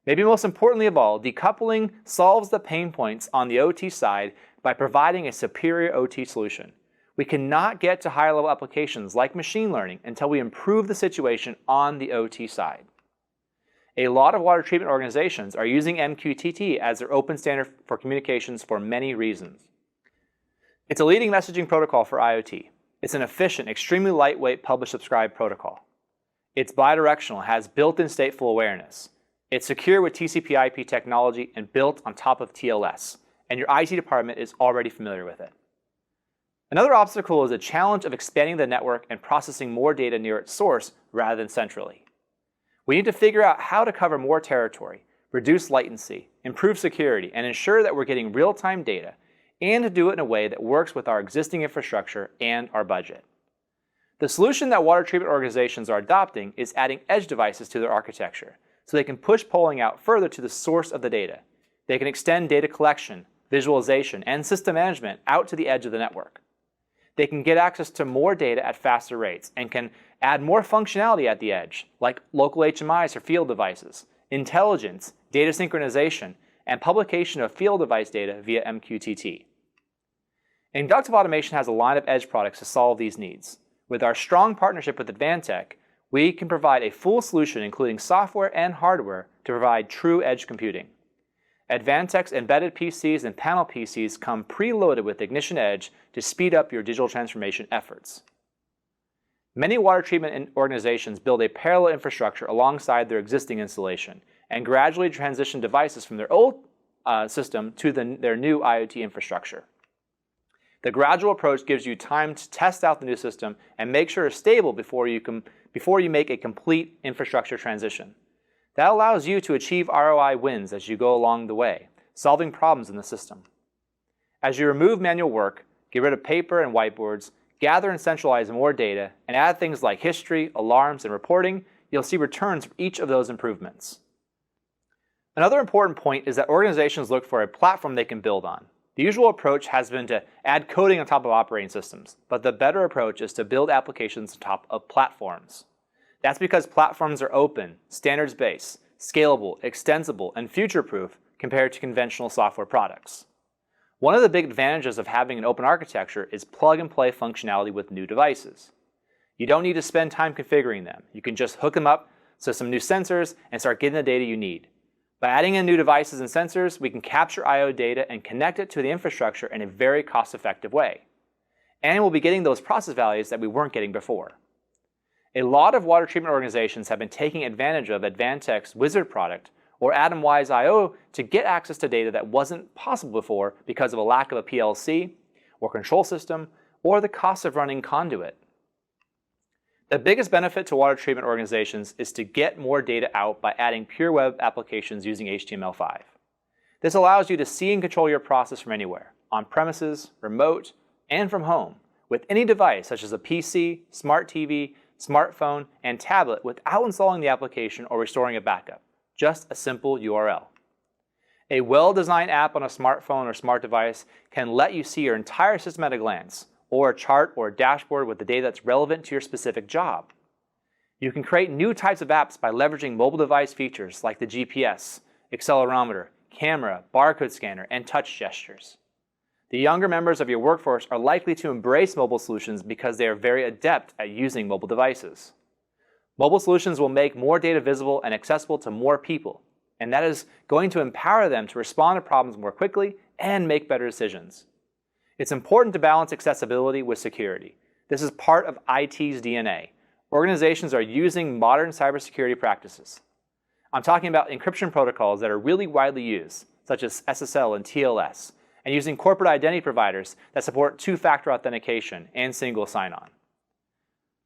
Maybe most importantly of all, decoupling solves the pain points on the OT side by providing a superior OT solution. We cannot get to higher level applications like machine learning until we improve the situation on the OT side. A lot of water treatment organizations are using MQTT as their open standard for communications for many reasons. It's a leading messaging protocol for IoT. It's an efficient, extremely lightweight publish-subscribe protocol. It's bidirectional, has built-in stateful awareness. It's secure with TCP/IP technology and built on top of TLS. and your IT department is already familiar with it. Another obstacle is the challenge of expanding the network and processing more data near its source rather than centrally. We need to figure out how to cover more territory, reduce latency, improve security, and ensure that we're getting real-time data, and to do it in a way that works with our existing infrastructure and our budget. The solution that water treatment organizations are adopting is adding edge devices to their architecture, so they can push polling out further to the source of the data. They can extend data collection, visualization, and system management out to the edge of the network. They can get access to more data at faster rates and can add more functionality at the edge, like local HMIs for field devices, intelligence, data synchronization, and publication of field device data via MQTT. Inductive Automation has a line of edge products to solve these needs. With our strong partnership with Advantech, we can provide a full solution including software and hardware to provide true edge computing. Advantech's embedded PCs and panel PCs come preloaded with Ignition Edge to speed up your digital transformation efforts. Many water treatment organizations build a parallel infrastructure alongside their existing installation and gradually transition devices from their old system to their new IoT infrastructure. The gradual approach gives you time to test out the new system and make sure it's stable before you make a complete infrastructure transition. That allows you to achieve ROI wins as you go along the way, solving problems in the system. As you remove manual work, get rid of paper and whiteboards, gather and centralize more data, and add things like history, alarms, and reporting, you'll see returns for each of those improvements. Another important point is that organizations look for a platform they can build on. The usual approach has been to add coding on top of operating systems, but the better approach is to build applications on top of platforms. That's because platforms are open, standards-based, scalable, extensible, and future-proof compared to conventional software products. One of the big advantages of having an open architecture is plug-and-play functionality with new devices. You don't need to spend time configuring them. You can just hook them up to some new sensors and start getting the data you need. By adding in new devices and sensors, we can capture I/O data and connect it to the infrastructure in a very cost-effective way. And we'll be getting those process values that we weren't getting before. A lot of water treatment organizations have been taking advantage of Advantech's Wizard product or Atomwise I/O to get access to data that wasn't possible before because of a lack of a PLC or control system or the cost of running conduit. The biggest benefit to water treatment organizations is to get more data out by adding pure web applications using HTML5. This allows you to see and control your process from anywhere, on premises, remote, and from home, with any device such as a PC, smart TV, smartphone, and tablet without installing the application or restoring a backup. Just a simple URL. A well-designed app on a smartphone or smart device can let you see your entire system at a glance, or a chart or a dashboard with the data that's relevant to your specific job. You can create new types of apps by leveraging mobile device features like the GPS, accelerometer, camera, barcode scanner, and touch gestures. The younger members of your workforce are likely to embrace mobile solutions because they are very adept at using mobile devices. Mobile solutions will make more data visible and accessible to more people, and that is going to empower them to respond to problems more quickly and make better decisions. It's important to balance accessibility with security. This is part of IT's DNA. Organizations are using modern cybersecurity practices. I'm talking about encryption protocols that are really widely used, such as SSL and TLS, and using corporate identity providers that support two-factor authentication and single sign-on.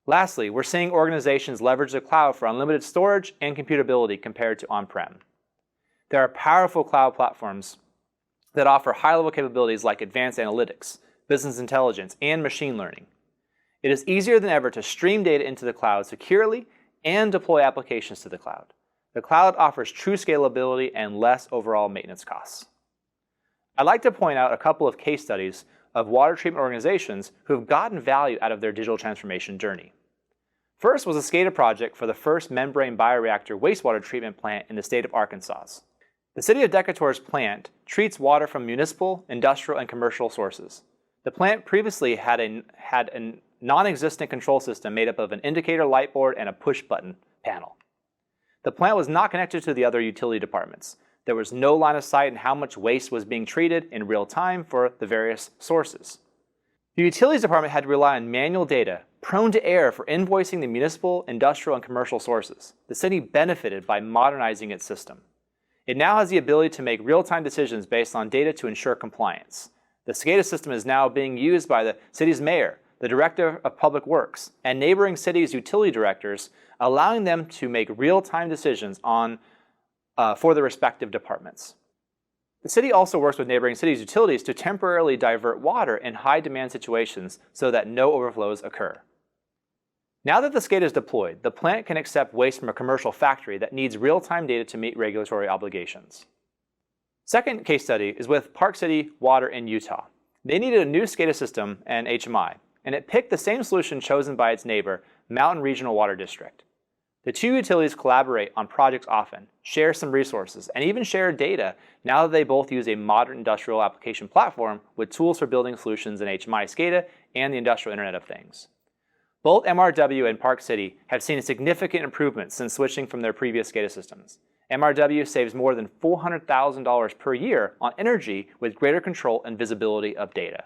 Lastly, we're seeing organizations leverage the cloud for unlimited storage and computability compared to on-prem. There are powerful cloud platforms that offer high-level capabilities like advanced analytics, business intelligence, and machine learning. It is easier than ever to stream data into the cloud securely and deploy applications to the cloud. The cloud offers true scalability and less overall maintenance costs. I'd like to point out a couple of case studies of water treatment organizations who have gotten value out of their digital transformation journey. First was a SCADA project for the first membrane bioreactor wastewater treatment plant in the state of Arkansas. The city of Decatur's plant treats water from municipal, industrial, and commercial sources. The plant previously had a non-existent control system made up of an indicator light board and a push-button panel. The plant was not connected to the other utility departments. There was no line of sight in how much waste was being treated in real time for the various sources. The utilities department had to rely on manual data, prone to error for invoicing the municipal, industrial, and commercial sources. The city benefited by modernizing its system. It now has the ability to make real-time decisions based on data to ensure compliance. The SCADA system is now being used by the city's mayor, the director of public works, and neighboring cities' utility directors, allowing them to make real-time decisions for the respective departments. The city also works with neighboring cities' utilities to temporarily divert water in high-demand situations so that no overflows occur. Now that the SCADA is deployed, the plant can accept waste from a commercial factory that needs real-time data to meet regulatory obligations. Second case study is with Park City Water in Utah. They needed a new SCADA system and HMI, and it picked the same solution chosen by its neighbor, Mountain Regional Water District. The two utilities collaborate on projects often, share some resources, and even share data now that they both use a modern industrial application platform with tools for building solutions in HMI SCADA and the Industrial Internet of Things. Both MRW and Park City have seen significant improvements since switching from their previous SCADA systems. MRW saves more than $400,000 per year on energy with greater control and visibility of data.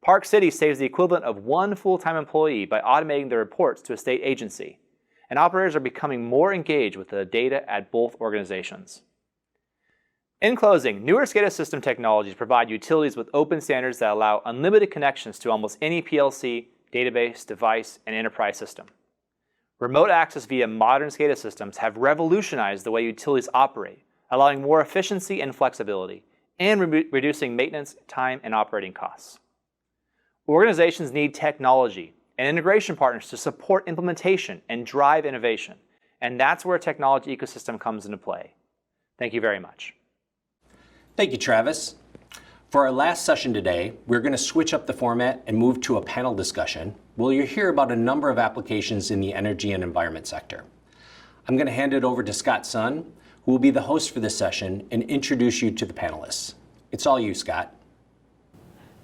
Park City saves the equivalent of one full-time employee by automating their reports to a state agency, and operators are becoming more engaged with the data at both organizations. In closing, newer SCADA system technologies provide utilities with open standards that allow unlimited connections to almost any PLC, database, device, and enterprise system. Remote access via modern SCADA systems have revolutionized the way utilities operate, allowing more efficiency and flexibility, and reducing maintenance, time, and operating costs. Organizations need technology and integration partners to support implementation and drive innovation, and that's where a technology ecosystem comes into play. Thank you very much.
Thank you, Travis. For our last session today, we're going to switch up the format and move to a panel discussion where you'll hear about a number of applications in the energy and environment sector. I'm going to hand it over to Scott Sun, who will be the host for this session and introduce you to the panelists. It's all you, Scott.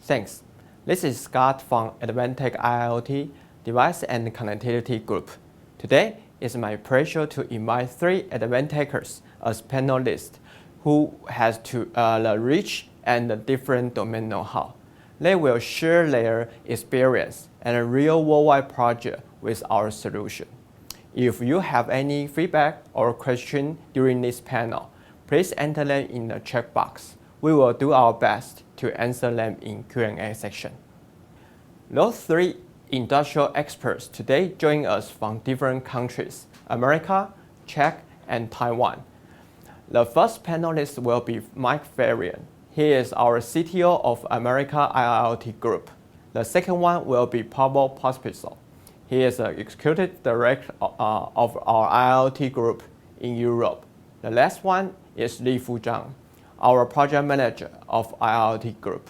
Thanks. This is Scott from Advantech IIoT Device and Connectivity Group. Today, it's my pleasure to invite three Advantechers as panelists who has the rich and different domain know-how. They will share their experience and a real worldwide project with our solution. If you have any feedback or question during this panel, please enter them in the chat box. We will do our best to answer them in Q&A section. Those three industrial experts today join us from different countries, America, Czech, and Taiwan. The first panelist will be Mike Varian. He is our CTO of America IIoT Group. The second one will be Pablo Pospisil. He is the Executive Director of our IIoT Group in Europe. The last one is Li Fuzhang, our Project Manager of IIoT Group.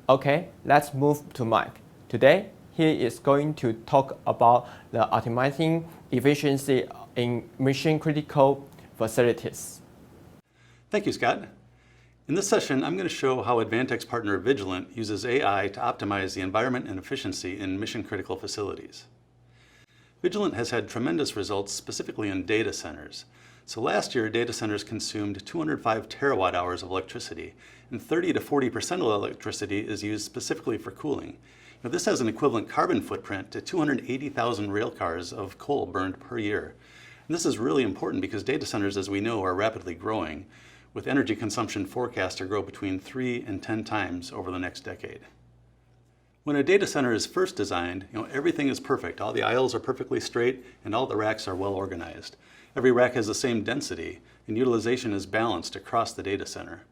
Okay, let's move to Mike. Today, he is going to talk about the optimizing efficiency in mission-critical facilities.
Thank you, Scott. In this session, I'm going to show how Advantech's partner Vigilant uses AI to optimize the environment and efficiency in mission-critical facilities. Vigilant has had tremendous results specifically in data centers. So last year, data centers consumed 205 terawatt hours of electricity, and 30 to 40% of the electricity is used specifically for cooling. Now, this has an equivalent carbon footprint to 280,000 rail cars of coal burned per year. And this is really important because data centers, as we know, are rapidly growing, with energy consumption forecast to grow between 3 and 10 times over the next decade. When a data center is first designed, everything is perfect. All the aisles are perfectly straight and all the racks are well organized. Every rack has the same density and utilization is balanced across the data center.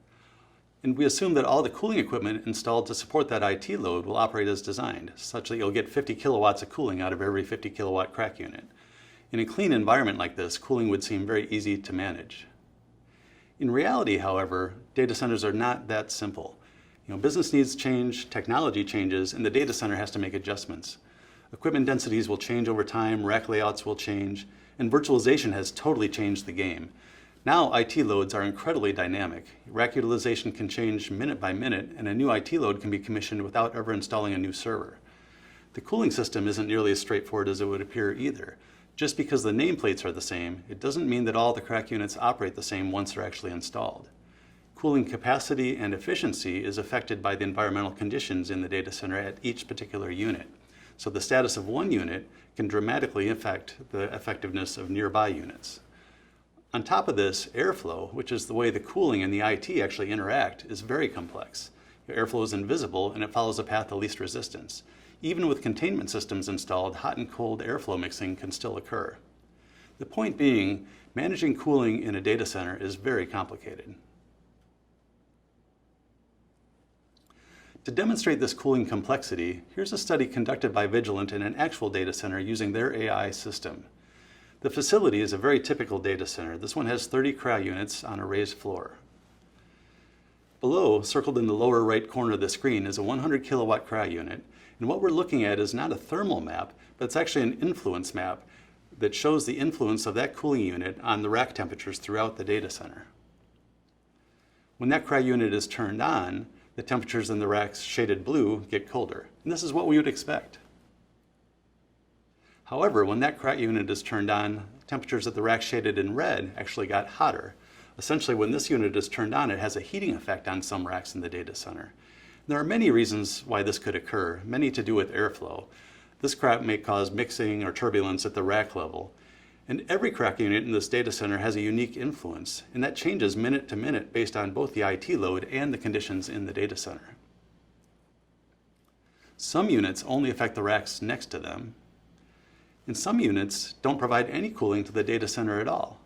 And we assume that all the cooling equipment installed to support that IT load will operate as designed, such that you'll get 50 kilowatts of cooling out of every 50 kilowatt crack unit. In a clean environment like this, cooling would seem very easy to manage. In reality, however, data centers are not that simple. Business needs change, technology changes, and the data center has to make adjustments. Equipment densities will change over time, rack layouts will change, and virtualization has totally changed the game. Now IT loads are incredibly dynamic. Rack utilization can change minute by minute, and a new IT load can be commissioned without ever installing a new server. The cooling system isn't nearly as straightforward as it would appear either. Just because the nameplates are the same, it doesn't mean that all the crack units operate the same once they're actually installed. Cooling capacity and efficiency is affected by the environmental conditions in the data center at each particular unit. So the status of one unit can dramatically affect the effectiveness of nearby units. On top of this, airflow, which is the way the cooling and the IT actually interact, is very complex. Airflow is invisible and it follows a path of least resistance. Even with containment systems installed, hot and cold airflow mixing can still occur. The point being, managing cooling in a data center is very complicated. To demonstrate this cooling complexity, here's a study conducted by Vigilant in an actual data center using their AI system. The facility is a very typical data center. This one has 30 cryo units on a raised floor. Below, circled in the lower right corner of the screen, is a 100 kilowatt cryo unit. And what we're looking at is not a thermal map, but it's actually an influence map that shows the influence of that cooling unit on the rack temperatures throughout the data center. When that cryo unit is turned on, the temperatures in the racks shaded blue get colder. And this is what we would expect. However, when that cryo unit is turned on, temperatures at the rack shaded in red actually got hotter. Essentially, when this unit is turned on, it has a heating effect on some racks in the data center. There are many reasons why this could occur, many to do with airflow. This cryo may cause mixing or turbulence at the rack level. And every cryo unit in this data center has a unique influence, and that changes minute to minute based on both the IT load and the conditions in the data center. Some units only affect the racks next to them, and some units don't provide any cooling to the data center at all.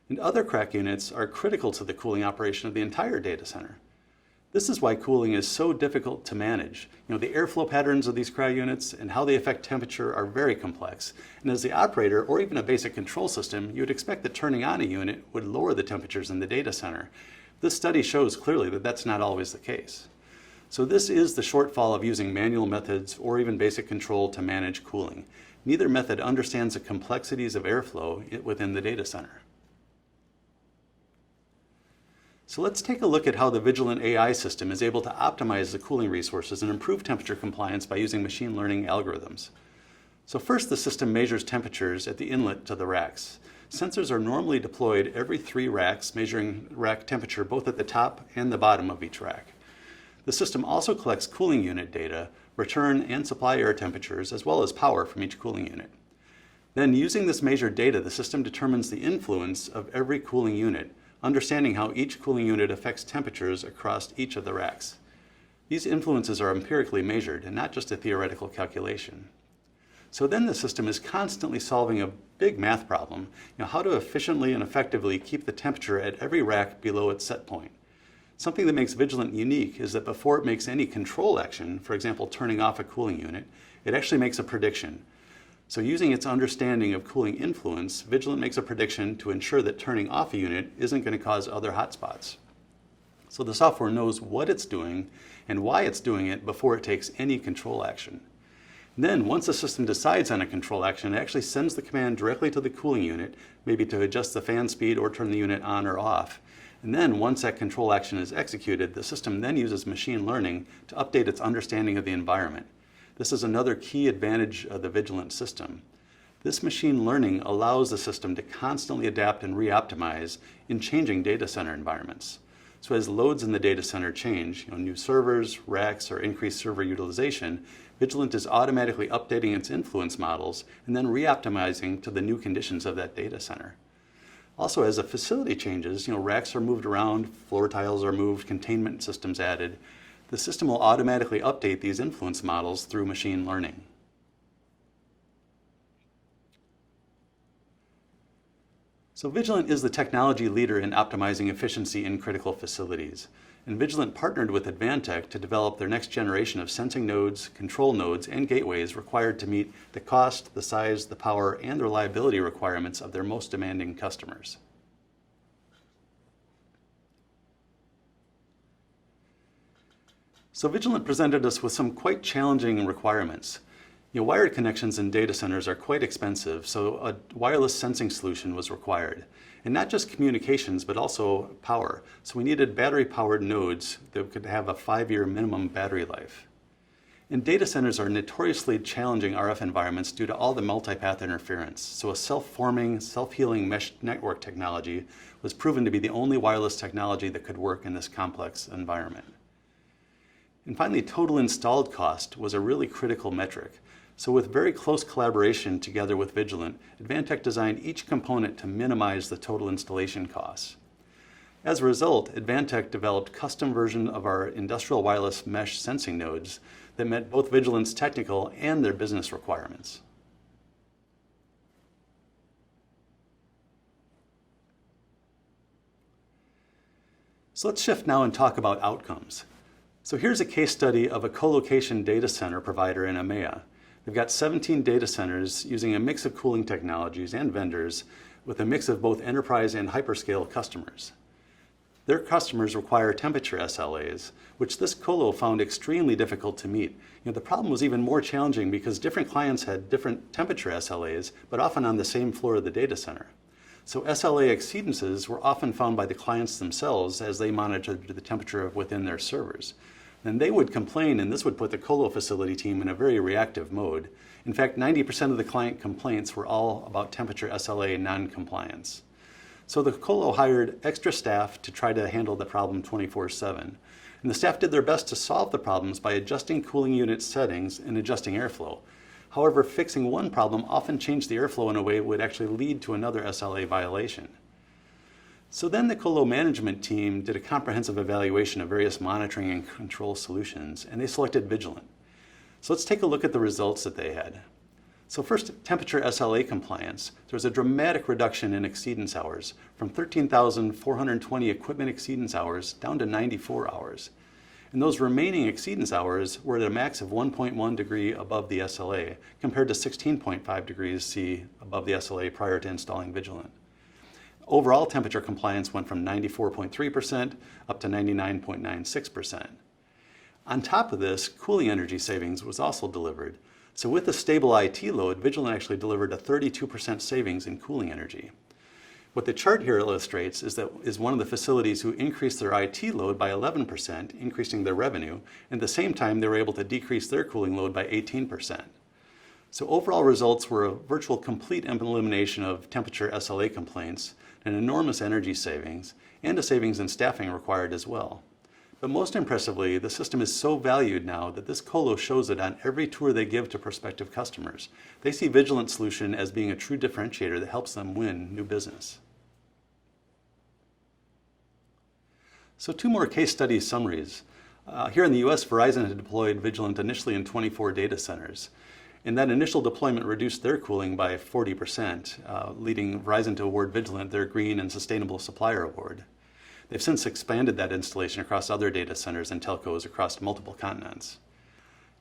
And other cryo units are critical to the cooling operation of the entire data center. This is why cooling is so difficult to manage. The airflow patterns of these cryo units and how they affect temperature are very complex. And as the operator, or even a basic control system, you would expect that turning on a unit would lower the temperatures in the data center. This study shows clearly that that's not always the case. So this is the shortfall of using manual methods or even basic control to manage cooling. Neither method understands the complexities of airflow within the data center. So let's take a look at how the Vigilant AI system is able to optimize the cooling resources and improve temperature compliance by using machine learning algorithms. So first, the system measures temperatures at the inlet to the racks. Sensors are normally deployed every 3 racks, measuring rack temperature both at the top and the bottom of each rack. The system also collects cooling unit data, return and supply air temperatures, as well as power from each cooling unit. Then, using this measured data, the system determines the influence of every cooling unit, understanding how each cooling unit affects temperatures across each of the racks. These influences are empirically measured and not just a theoretical calculation. So then the system is constantly solving a big math problem, how to efficiently and effectively keep the temperature at every rack below its set point. Something that makes Vigilant unique is that before it makes any control action, for example, turning off a cooling unit, it actually makes a prediction. So using its understanding of cooling influence, Vigilant makes a prediction to ensure that turning off a unit isn't going to cause other hotspots. So the software knows what it's doing and why it's doing it before it takes any control action. Then, once the system decides on a control action, it actually sends the command directly to the cooling unit, maybe to adjust the fan speed or turn the unit on or off. And then, once that control action is executed, the system then uses machine learning to update its understanding of the environment. This is another key advantage of the Vigilant system. This machine learning allows the system to constantly adapt and re-optimize in changing data center environments. So as loads in the data center change, new servers, racks, or increased server utilization, Vigilant is automatically updating its influence models and then re-optimizing to the new conditions of that data center. Also, as a facility changes, racks are moved around, floor tiles are moved, containment systems added, the system will automatically update these influence models through machine learning. So Vigilant is the technology leader in optimizing efficiency in critical facilities. And Vigilant partnered with Advantech to develop their next generation of sensing nodes, control nodes, and gateways required to meet the cost, the size, the power, and the reliability requirements of their most demanding customers. So Vigilant presented us with some quite challenging requirements. Wired connections in data centers are quite expensive, so a wireless sensing solution was required. And not just communications, but also power. So we needed battery-powered nodes that could have a 5-year minimum battery life. And data centers are notoriously challenging RF environments due to all the multipath interference. So a self-forming, self-healing mesh network technology was proven to be the only wireless technology that could work in this complex environment. And finally, total installed cost was a really critical metric. So with very close collaboration together with Vigilant, Advantech designed each component to minimize the total installation costs. As a result, Advantech developed custom version of our industrial wireless mesh sensing nodes that met both Vigilant's technical and their business requirements. So let's shift now and talk about outcomes. So here's a case study of a co-location data center provider in EMEA. They've got 17 data centers using a mix of cooling technologies and vendors with a mix of both enterprise and hyperscale customers. Their customers require temperature SLAs, which this colo found extremely difficult to meet. The problem was even more challenging because different clients had different temperature SLAs, but often on the same floor of the data center. So SLA exceedances were often found by the clients themselves as they monitored the temperature within their servers. Then they would complain, and this would put the colo facility team in a very reactive mode. In fact, 90% of the client complaints were all about temperature SLA non-compliance. So the colo hired extra staff to try to handle the problem 24/7. And the staff did their best to solve the problems by adjusting cooling unit settings and adjusting airflow. However, fixing one problem often changed the airflow in a way that would actually lead to another SLA violation. So then the colo management team did a comprehensive evaluation of various monitoring and control solutions, and they selected Vigilant. So let's take a look at the results that they had. So first, temperature SLA compliance. There was a dramatic reduction in exceedance hours from 13,420 equipment exceedance hours down to 94 hours. And those remaining exceedance hours were at a max of 1.1 degree above the SLA, compared to 16.5 degrees C above the SLA prior to installing Vigilant. Overall temperature compliance went from 94.3% up to 99.96%. On top of this, cooling energy savings was also delivered. So with a stable IT load, Vigilant actually delivered a 32% savings in cooling energy. What the chart here illustrates is one of the facilities who increased their IT load by 11%, increasing their revenue. At the same time, they were able to decrease their cooling load by 18%. So overall results were a virtual complete elimination of temperature SLA complaints, an enormous energy savings, and a savings in staffing required as well. But most impressively, the system is so valued now that this colo shows it on every tour they give to prospective customers. They see Vigilant solution as being a true differentiator that helps them win new business. So two more case study summaries. Here in the US, Verizon had deployed Vigilant initially in 24 data centers. And that initial deployment reduced their cooling by 40%, leading Verizon to award Vigilant their Green and Sustainable Supplier Award. They've since expanded that installation across other data centers and telcos across multiple continents.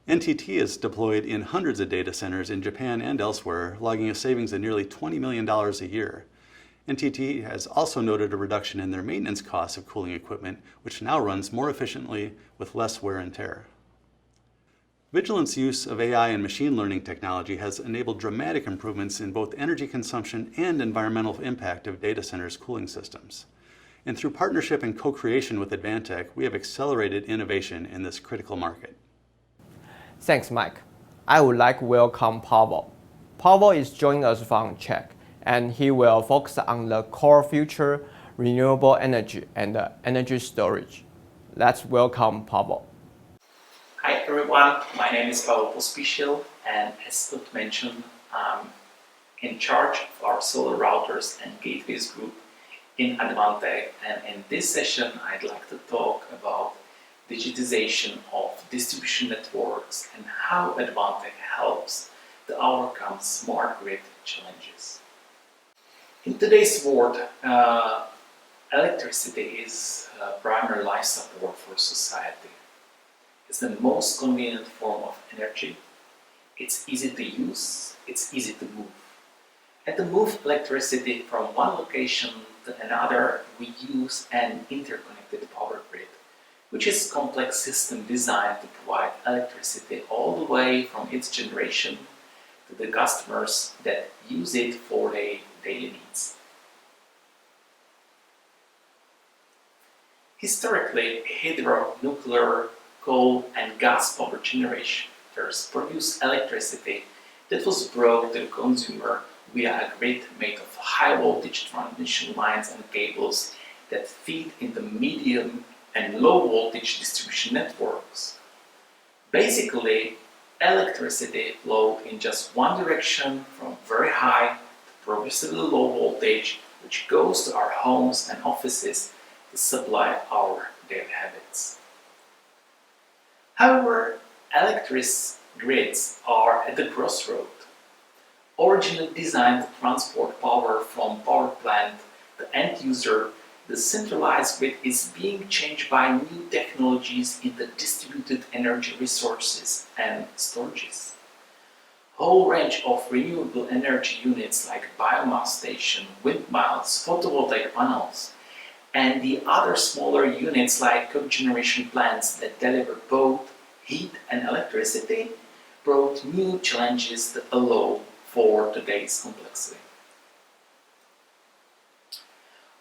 NTT is deployed in hundreds of data centers in Japan and elsewhere, logging a savings of nearly $20 million a year. NTT has also noted a reduction in their maintenance costs of cooling equipment, which now runs more efficiently with less wear and tear. Vigilant's use of AI and machine learning technology has enabled dramatic improvements in both energy consumption and environmental impact of data centers' cooling systems. And through partnership and co-creation with Advantech, we have accelerated innovation in this critical market.
Thanks, Mike. I would like to welcome Pavel. Pavel is joining us from Czech, and he will focus on the core future, renewable energy, and energy storage. Let's welcome Pavel.
Hi everyone, my name is Pavel Pospíšil, and as Scott mentioned, I'm in charge of our solar routers and gateways group in Advantech, and in this session I'd like to talk about digitization of distribution networks and how Advantech helps to overcome smart grid challenges. In today's world, electricity is primary life support for society. It's the most convenient form of energy. It's easy to use, it's easy to move. And to move electricity from one location to another, we use an interconnected power grid, which is a complex system designed to provide electricity all the way from its generation to the customers that use it for their daily needs. Historically, hydro, nuclear, coal and gas power generators produce electricity that was brought to the consumer via a grid made of high voltage transmission lines and cables that feed into medium and low voltage distribution networks. Basically, electricity flow in just one direction from very high to progressively low voltage, which goes to our homes and offices to supply our daily habits. However, electric grids are at the crossroad. Originally designed to transport power from power plant to end user, the centralized grid is being changed by new technologies in the distributed energy resources and storages. A whole range of renewable energy units like biomass station, windmills, photovoltaic panels, and the other smaller units like cogeneration plants that deliver both heat and electricity brought new challenges that allow for today's complexity.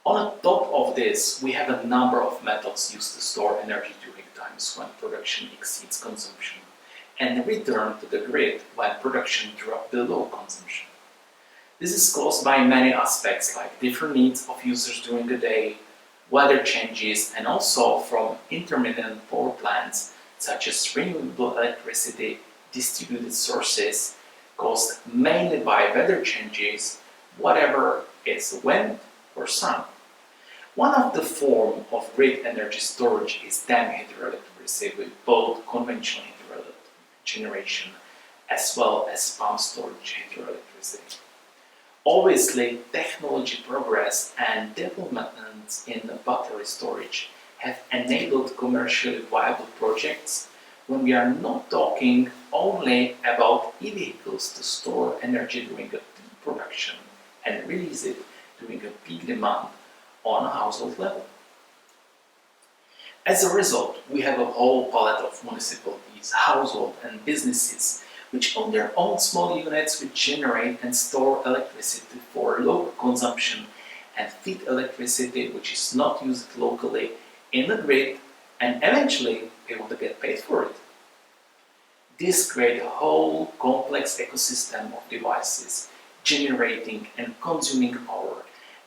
On top of this, we have a number of methods used to store energy during times when production exceeds consumption and return to the grid when production drops below consumption. This is caused by many aspects like different needs of users during the day, weather changes, and also from intermittent power plants such as renewable electricity distributed sources caused mainly by weather changes, whatever it's wind or sun. One of the forms of grid energy storage is dam hydroelectricity with both conventional hydroelectric generation as well as pump storage hydroelectricity. Obviously, technology progress and developments in battery storage have enabled commercially viable projects when we are not talking only about e-vehicles to store energy during a peak production and release it during a peak demand on a household level. As a result, we have a whole palette of municipalities, households, and businesses which own their own small units which generate and store electricity for local consumption and feed electricity which is not used locally in the grid and eventually able to get paid for it. This creates a whole complex ecosystem of devices generating and consuming power.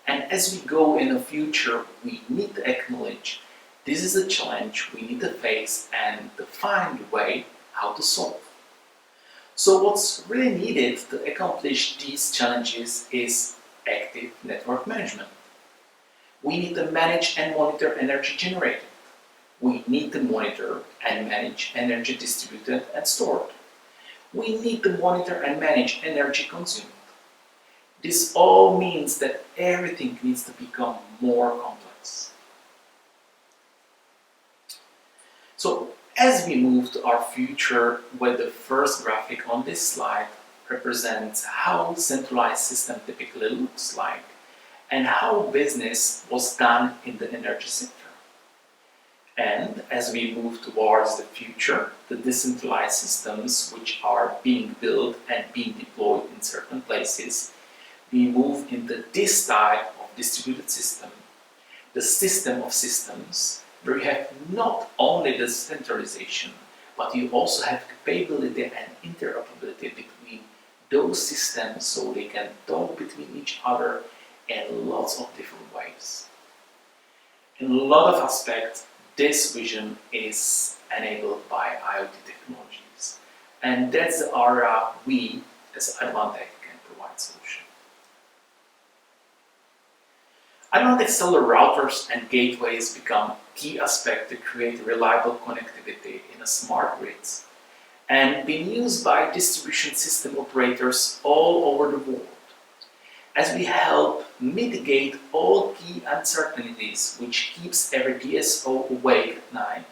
And as we go in the future, we need to acknowledge this is a challenge we need to face and to find a way how to solve. So what's really needed to accomplish these challenges is active network management. We need to manage and monitor energy generated. We need to monitor and manage energy distributed and stored. We need to monitor and manage energy consumed. This all means that everything needs to become more complex. So as we move to our future, where the first graphic on this slide represents how centralized system typically looks like and how business was done in the energy sector. And as we move towards the future, the decentralized systems which are being built and being deployed in certain places, we move into this type of distributed system, the system of systems, where you have not only the centralization, but you also have capability and interoperability between those systems so they can talk between each other in lots of different ways. In a lot of aspects, this vision is enabled by IoT technologies, and that's the area we as Advantech can provide solution. Advantech cellular routers and gateways become key aspect to create reliable connectivity in a smart grids and being used by distribution system operators all over the world as we help mitigate all key uncertainties which keeps every DSO awake at night,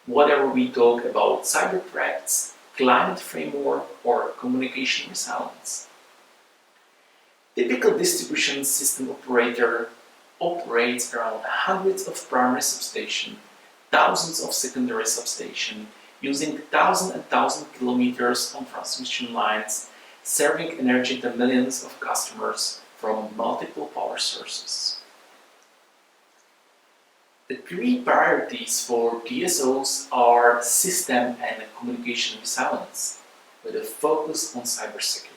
whether we talk about cyber threats, climate framework, or communication resilience. Typical distribution system operator operates around hundreds of primary substations, thousands of secondary substations, using thousands and thousands of kilometers on transmission lines, serving energy to millions of customers from multiple power sources. The three priorities for DSOs are system and communication resilience, with a focus on cybersecurity.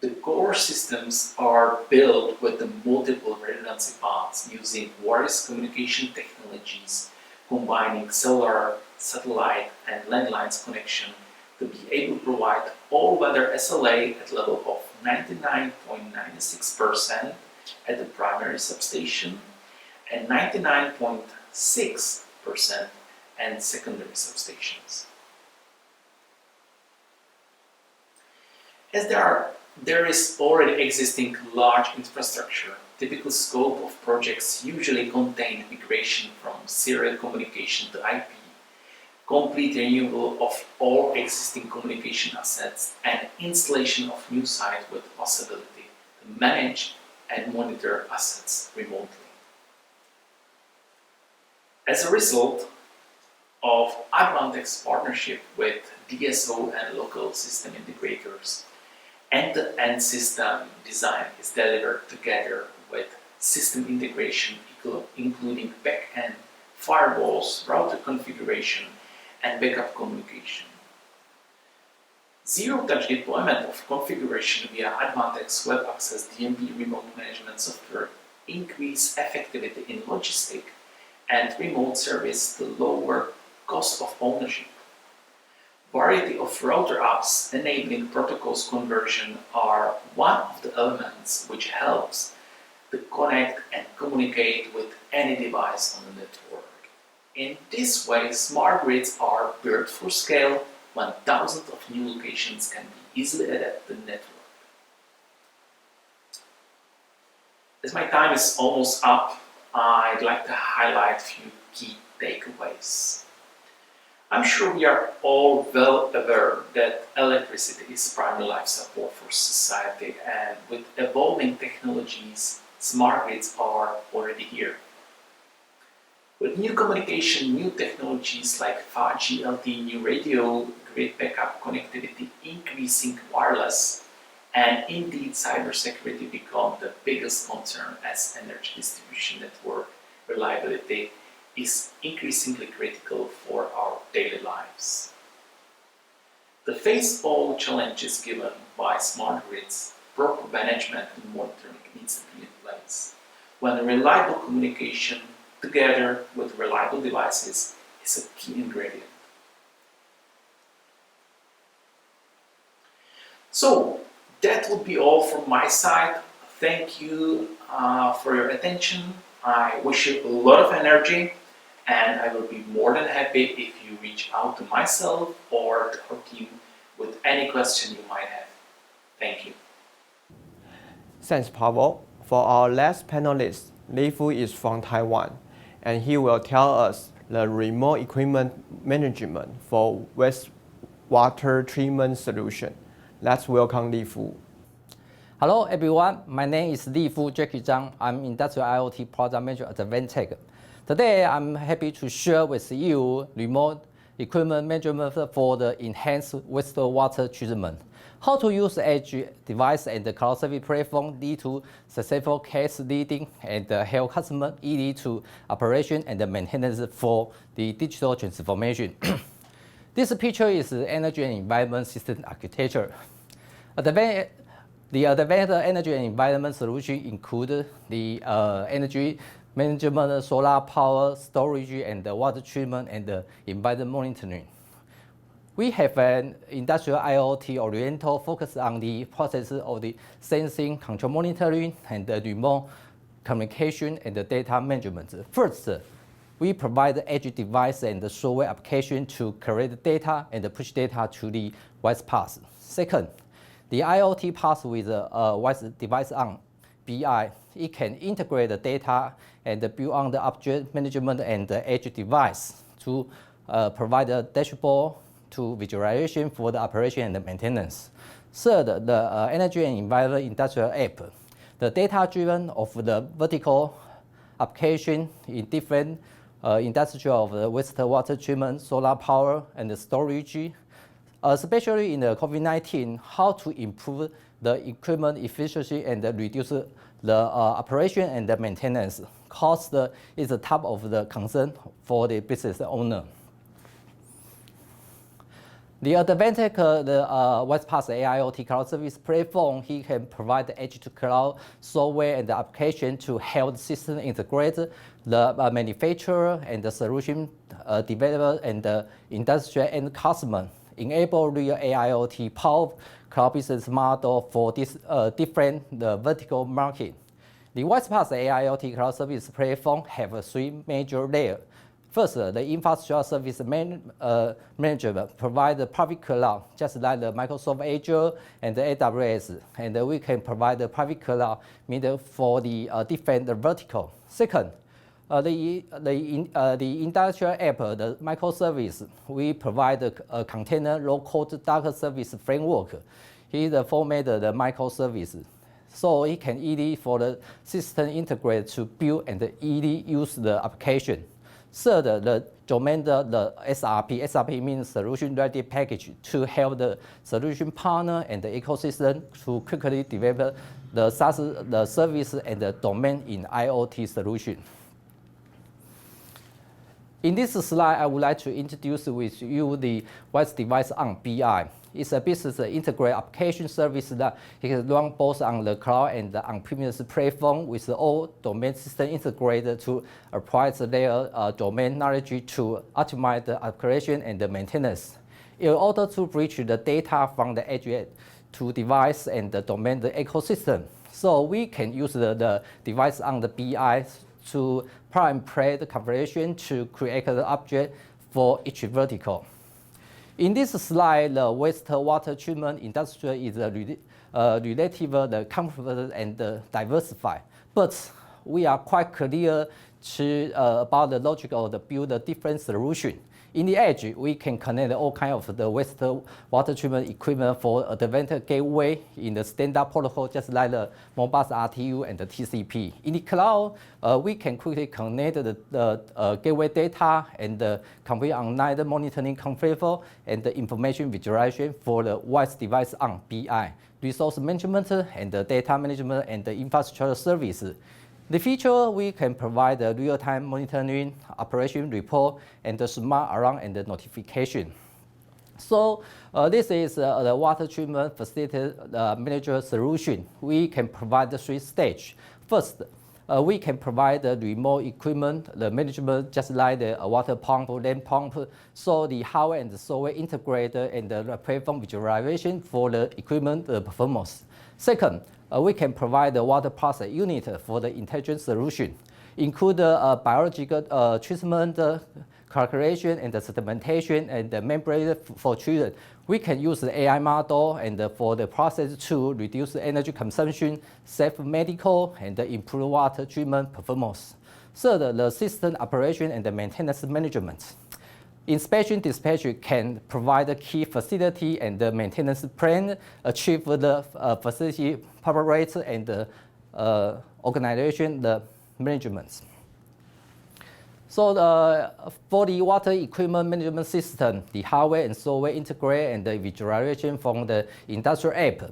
The core systems are built with the multiple redundancy paths using various communication technologies, combining cellular, satellite, and landlines connection to be able to provide all-weather SLA at level of 99.96% at the primary substation and 99.6% at secondary substations. As there is already existing large infrastructure, typical scope of projects usually contain migration from serial communication to IP, complete renewal of all existing communication assets, and installation of new sites with possibility to manage and monitor assets remotely. As a result of Advantech's partnership with DSO and local system integrators, end-to-end system design is delivered together with system integration, including back-end firewalls, router configuration, and backup communication. Zero-touch deployment of configuration via Advantech's Web Access DMP remote management software increase effectivity in logistics and remote service to lower cost of ownership. Variety of router apps enabling protocols conversion are one of the elements which helps to connect and communicate with any device on the network. In this way, smart grids are built for scale when thousands of new locations can be easily added to the network. As my time is almost up, I'd like to highlight a few key takeaways. I'm sure we are all well aware that electricity is primary life support for society, and with evolving technologies, smart grids are already here. With new communication, new technologies like 5G LTE, new radio, grid backup connectivity, increasing wireless, and indeed cybersecurity become the biggest concern as energy distribution network reliability is increasingly critical for our daily lives. To face all challenges given by smart grids, proper management and monitoring needs to be in place. When reliable communication together with reliable devices is a key ingredient. So that would be all from my side. Thank you for your attention. I wish you a lot of energy, and I will be more than happy if you reach out to myself or to our team with any question you might have. Thank you.
Thanks, Pavel. For our last panelist, Li Fu is from Taiwan, and he will tell us the remote equipment management for wastewater treatment solution. Let's welcome Li Fu.
Hello everyone, my name is Li Fu Jackie Zhang. I'm Industrial IoT Product Manager at Advantech. Today I'm happy to share with you remote equipment management for the enhanced wastewater treatment. How to use edge device and the cloud service platform lead to successful case leading and help customer easy to operation and maintenance for the digital transformation. This picture is the energy and environment system architecture. The advanced energy and environment solution include the energy management, solar power, storage, and water treatment and environment monitoring. We have an industrial IoT oriental focus on the process of the sensing, control monitoring, and the remote communication and the data management. First, we provide the edge device and the software application to collect data and push data to the WISE path. Second, the IoT path with a WISE device on BI, it can integrate the data and build on the object management and the edge device to provide a dashboard to visualization for the operation and the maintenance. Third, the energy and environment industrial app. The data driven of the vertical application in different industrial of the wastewater treatment, solar power, and the storage. Especially in the COVID-19, how to improve the equipment efficiency and reduce the operation and the maintenance. Cost is the top of the concern for the business owner. The Advantech, the WISE-PaaS AIoT cloud service platform, he can provide the edge-to-cloud software and the application to help the system integrate the manufacturer and the solution developer and the industrial end customer. enable real IIoT power cloud business model for this different vertical market. The WISE-PaaS IIoT cloud service platform have three major layers. First, the infrastructure service management provide the private cloud, just like the Microsoft Azure and the AWS, and we can provide the private cloud for the different vertical. Second, the industrial app, the microservice, we provide a container low-code Docker service framework. Here the format of the microservice. So it can easily for the system integrate to build and easily use the application. Third, the domain, the SRP. SRP means Solution Ready Package to help the solution partner and the ecosystem to quickly develop the SaaS, the service and the domain in IoT solution. In this slide, I would like to introduce with you the WISE device on BI. It's a business integrated application service that it can run both on the cloud and the on-premise platform with all domain system integrated to apply their domain knowledge to optimize the operation and the maintenance. In order to bridge the data from the edge to device and the domain the ecosystem, so we can use the device on the BI to plug and play the configuration to create the object for each vertical. In this slide, the wastewater treatment industry is relatively comfortable and diversified, but we are quite clear about the logic of the build a different solution. In the edge, we can connect all kinds of the wastewater treatment equipment for Advantech gateway in the standard protocol, just like the Modbus RTU and the TCP. In the cloud, we can quickly connect the gateway data and the complete online monitoring configure and the information visualization for the WISE device on BI, resource management and the data management and the infrastructure services. The feature, we can provide the real-time monitoring, operation report, and the smart alarm and the notification. So this is the water treatment facility manager solution. We can provide the three stages. First, we can provide the remote equipment, the management, just like the water pump, land pump, so the hardware and the software integrated and the platform visualization for the equipment performance. Second, we can provide the water process unit for the intelligent solution, include biological treatment, calculation, and the sedimentation, and the membrane for treatment. We can use the AI model and for the process to reduce the energy consumption, save medical, and improve water treatment performance. Third, the system operation and the maintenance management. Inspection dispatch can provide the key facility and the maintenance plan, achieve the facility preparation and the organization, the management. So for the water equipment management system, the hardware and software integrate and the visualization from the industrial app.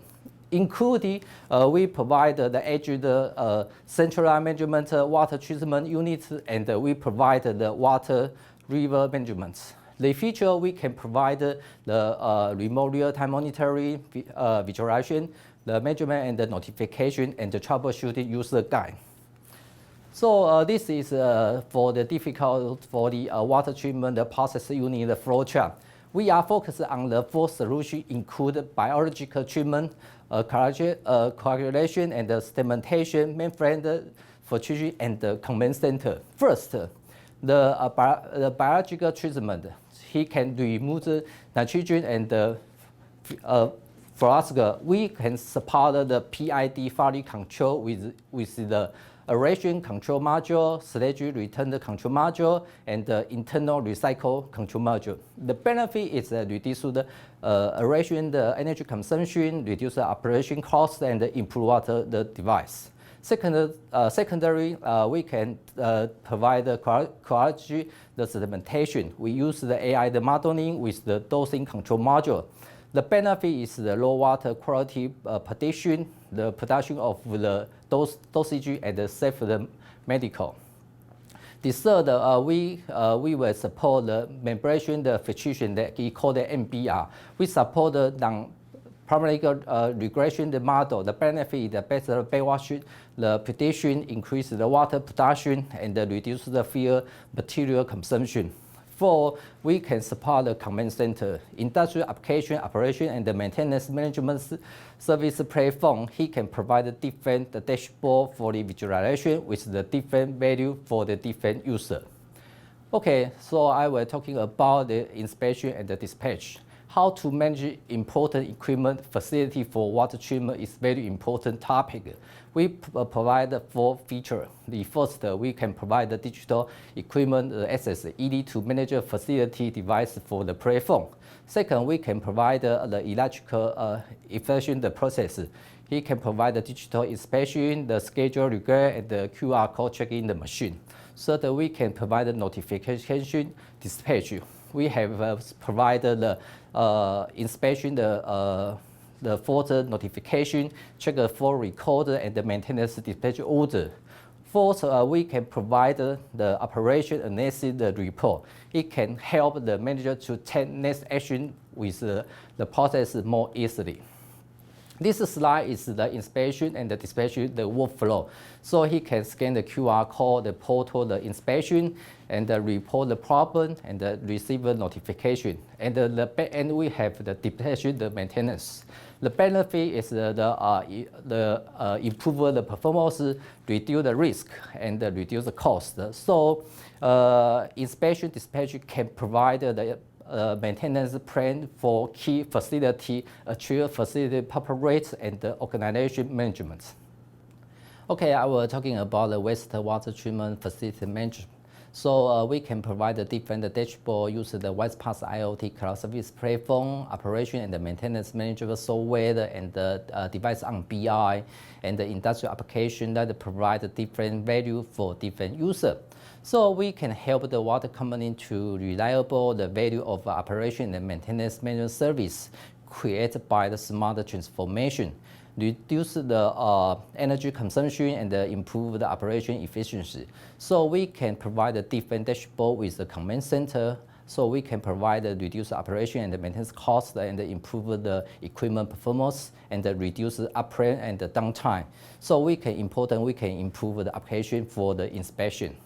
Including, we provide the edge, the centralized management water treatment unit, and we provide the water river management. The feature, we can provide the remote real-time monitoring, visualization, the measurement and the notification, and the troubleshooting user guide. So this is for the difficult for the water treatment the process unit the flow chart. We are focused on the four solutions, include biological treatment, coagulation, and the sedimentation, mainframe, filtration, and the command center. First, the biological treatment, he can remove the nitrogen and the fluoride. We can support the PID quality control with the aeration control module, sludge return control module, and the internal recycle control module. The benefit is reduce the aeration, the energy consumption, reduce the operation cost, and improve water the device. Secondary, we can provide the quality, the sedimentation. We use the AI the modeling with the dosing control module. The benefit is the low water quality prediction, the production of the dosage, and the safe the medical. The third, we will support the membration, the filtration that we call the MBR. We support the parametric regression the model. The benefit is the better backwash, the prediction, increase the water production, and reduce the fuel material consumption. Before, we can support the command center, industrial application, operation, and the maintenance management service platform. He can provide a different dashboard for the visualization with the different value for the different user. Okay, so I was talking about the inspection and the dispatch. How to manage important equipment facility for water treatment is very important topic. We provide 4 features. The first, we can provide the digital equipment access, easy to manage a facility device for the platform. Second, we can provide the electrical efficient process. He can provide the digital inspection, the schedule regard, and the QR code checking the machine. Third, we can provide the notification dispatch. We have provided the inspection, the photo notification, check the full recorder, and the maintenance dispatch order. Fourth, we can provide the operation analysis the report. It can help the manager to take next action with the process more easily. This slide is the inspection and the dispatch, the workflow. So he can scan the QR code, the portal, the inspection, and report the problem and receive a notification. And the back end, we have the dispatch, the maintenance. The benefit is improve the performance, reduce the risk, and reduce the cost. So inspection dispatch can provide the maintenance plan for key facility, achieve facility proper rates, and the organization management. Okay, I was talking about the wastewater treatment facility management. So we can provide a different dashboard, use the WisePass IoT cloud service platform, operation and the maintenance management software, and the device on BI, and the industrial application that provide different value for different users. So we can help the water company to reliable the value of operation and maintenance management service created by the smart transformation, reduce the energy consumption, and improve the operation efficiency. So we can provide a different dashboard with the command center. So we can provide the reduce operation and the maintenance cost, and improve the equipment performance, and reduce the uptime and the downtime. So we can improve the application for the inspection.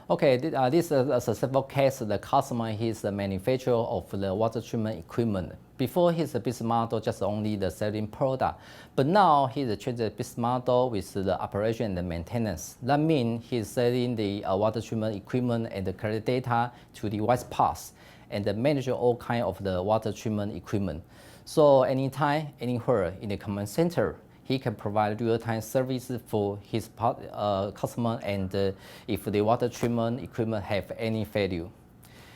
Okay, this is a successful case. The customer is the manufacturer of the water treatment equipment. Before, his business model just only the selling product, but now he's changed the business model with the operation and the maintenance. That means he's selling the water treatment equipment and the collect data to the WisePass, and manage all kind of the water treatment equipment. So anytime, anywhere in the command center, he can provide real-time service for his customer, and if the water treatment equipment have any failure.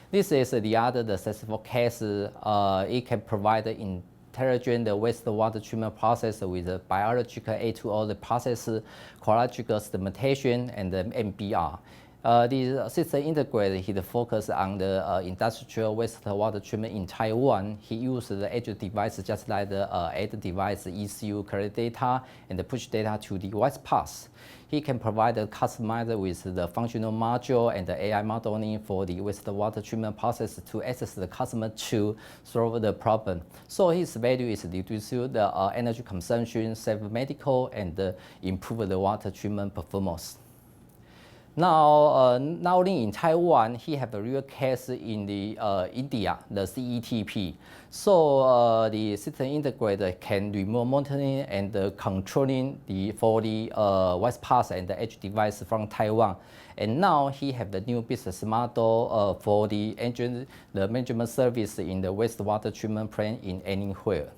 This is the other successful case. It can provide the intelligent wastewater treatment process with the biological A2O, the process, qualitative instrumentation, and the MBR. The system integrator, he focus on the industrial wastewater treatment in Taiwan. He used the edge device just like the edge device ECU collect data and push data to the WisePass. He can provide the customizer with the functional module and the AI modeling for the wastewater treatment process to access the customer to solve the problem. So his value is reduce the energy consumption, save medical, and improve the water treatment performance. Now, not only in Taiwan, he have a real case in the India, the CETP. So the system integrator can remote monitoring and controlling for the WisePass and the edge device from Taiwan. And now he have the new business model for the management service in the wastewater treatment plant in anywhere.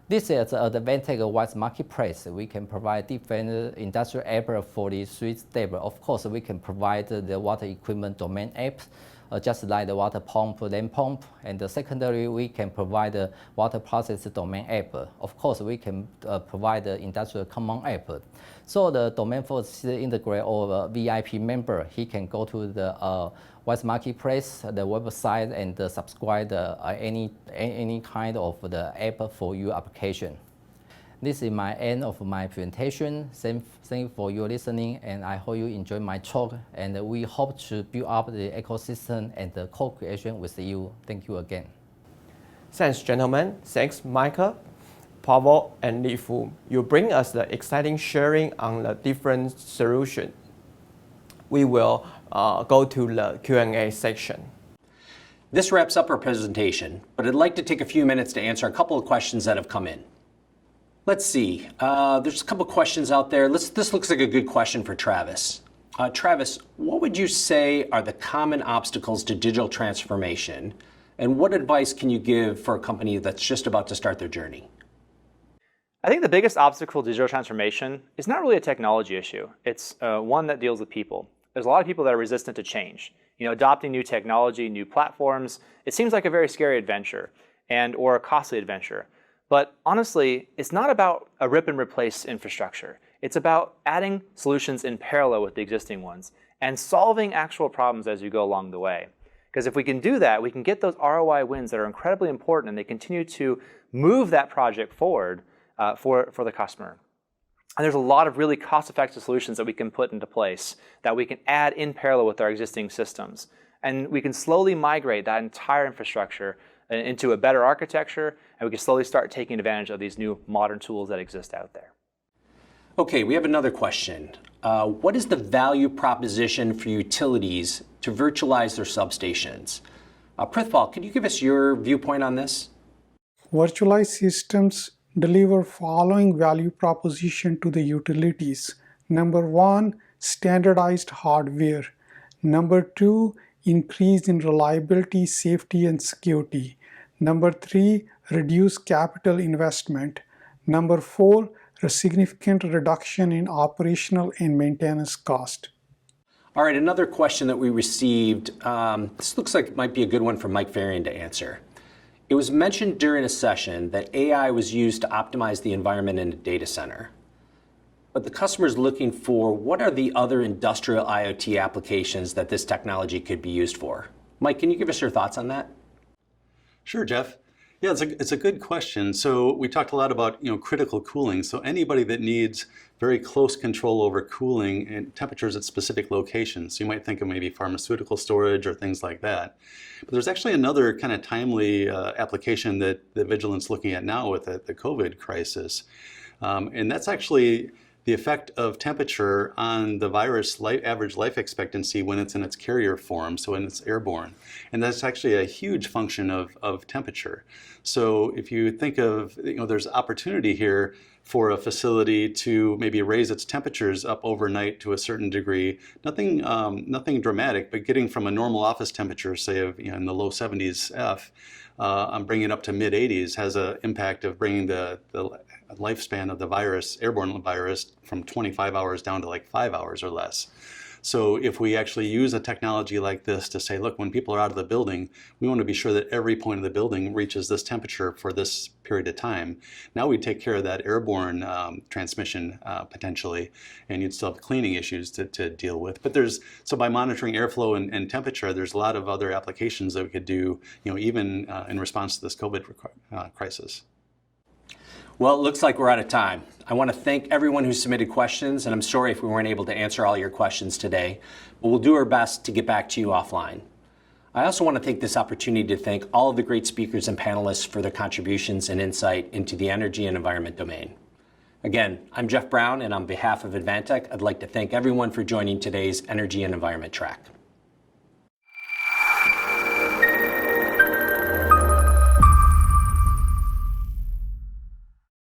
This is the Advantech Wise Marketplace. We can provide different industrial app for the 3 steps. Of course, we can provide the water equipment domain apps, just like the water pump, land pump. And the secondary, we can provide the water process domain app. Of course, we can provide the industrial common app. So the domain for integrate or VIP member, he can go to the Wise Marketplace, the website, and subscribe any kind of the app for your application. This is my end of my presentation. Thank you for your listening, and I hope you enjoy my talk. And we hope to build up the ecosystem and the co-creation with you. Thank you again.
Thanks, gentlemen. Thanks, Michael, Pavel, and Li Fu. You bring us the exciting sharing on the different solutions. we will go to the Q&A section.
This wraps up our presentation, but I'd like to take a few minutes to answer a couple of questions that have come in. Let's see, there's a couple of questions out there. This looks like a good question for Travis. Travis, what would you say are the common obstacles to digital transformation, and what advice can you give for a company that's just about to start their journey?
I think the biggest obstacle to digital transformation is not really a technology issue. It's one that deals with people. There's a lot of people that are resistant to change. Adopting new technology, new platforms, it seems like a very scary adventure or a costly adventure. But honestly, it's not about a rip and replace infrastructure. It's about adding solutions in parallel with the existing ones and solving actual problems as you go along the way. Because if we can do that, we can get those ROI wins that are incredibly important, and they continue to move that project forward for the customer. And there's a lot of really cost-effective solutions that we can put into place that we can add in parallel with our existing systems. And we can slowly migrate that entire infrastructure into a better architecture, and we can slowly start taking advantage of these new modern tools that exist out there.
Okay, we have another question. What is the value proposition for utilities to virtualize their substations? Prithpal, can you give us your viewpoint on this?
Virtualized systems deliver following value proposition to the utilities. Number 1, standardized hardware. Number 2, increase in reliability, safety, and security. Number 3, reduce capital investment. Number 4, a significant reduction in operational and maintenance cost.
All right, another question that we received. This looks like it might be a good one for Mike Varian to answer. It was mentioned during a session that AI was used to optimize the environment in a data center. But the customer is looking for what are the other industrial IoT applications that this technology could be used for? Mike, can you give us your thoughts on that?
Sure, Jeff. Yeah, it's a good question. So we talked a lot about critical cooling. So anybody that needs very close control over cooling and temperatures at specific locations. So you might think of maybe pharmaceutical storage or things like that. But there's actually another kind of timely application that Vigilant's looking at now with the COVID crisis. And that's actually the effect of temperature on the virus average life expectancy when it's in its carrier form, so when it's airborne. And that's actually a huge function of temperature. So if you think of, there's opportunity here for a facility to maybe raise its temperatures up overnight to a certain degree. Nothing dramatic, but getting from a normal office temperature, say of in the low 70s F, bringing it up to mid 80s has an impact of bringing the lifespan of the virus, airborne virus, from 25 hours down to like 5 hours or less. So if we actually use a technology like this to say, look, when people are out of the building, we want to be sure that every point of the building reaches this temperature for this period of time. Now we take care of that airborne transmission potentially, and you'd still have cleaning issues to deal with. But so by monitoring airflow and temperature, there's a lot of other applications that we could do, even in response to this COVID crisis.
Well, it looks like we're out of time. I want to thank everyone who submitted questions, and I'm sorry if we weren't able to answer all your questions today, but we'll do our best to get back to you offline. I also want to take this opportunity to thank all of the great speakers and panelists for their contributions and insight into the energy and environment domain. Again, I'm Jeff Brown, and on behalf of Advantech, I'd like to thank everyone for joining today's Energy and Environment Track.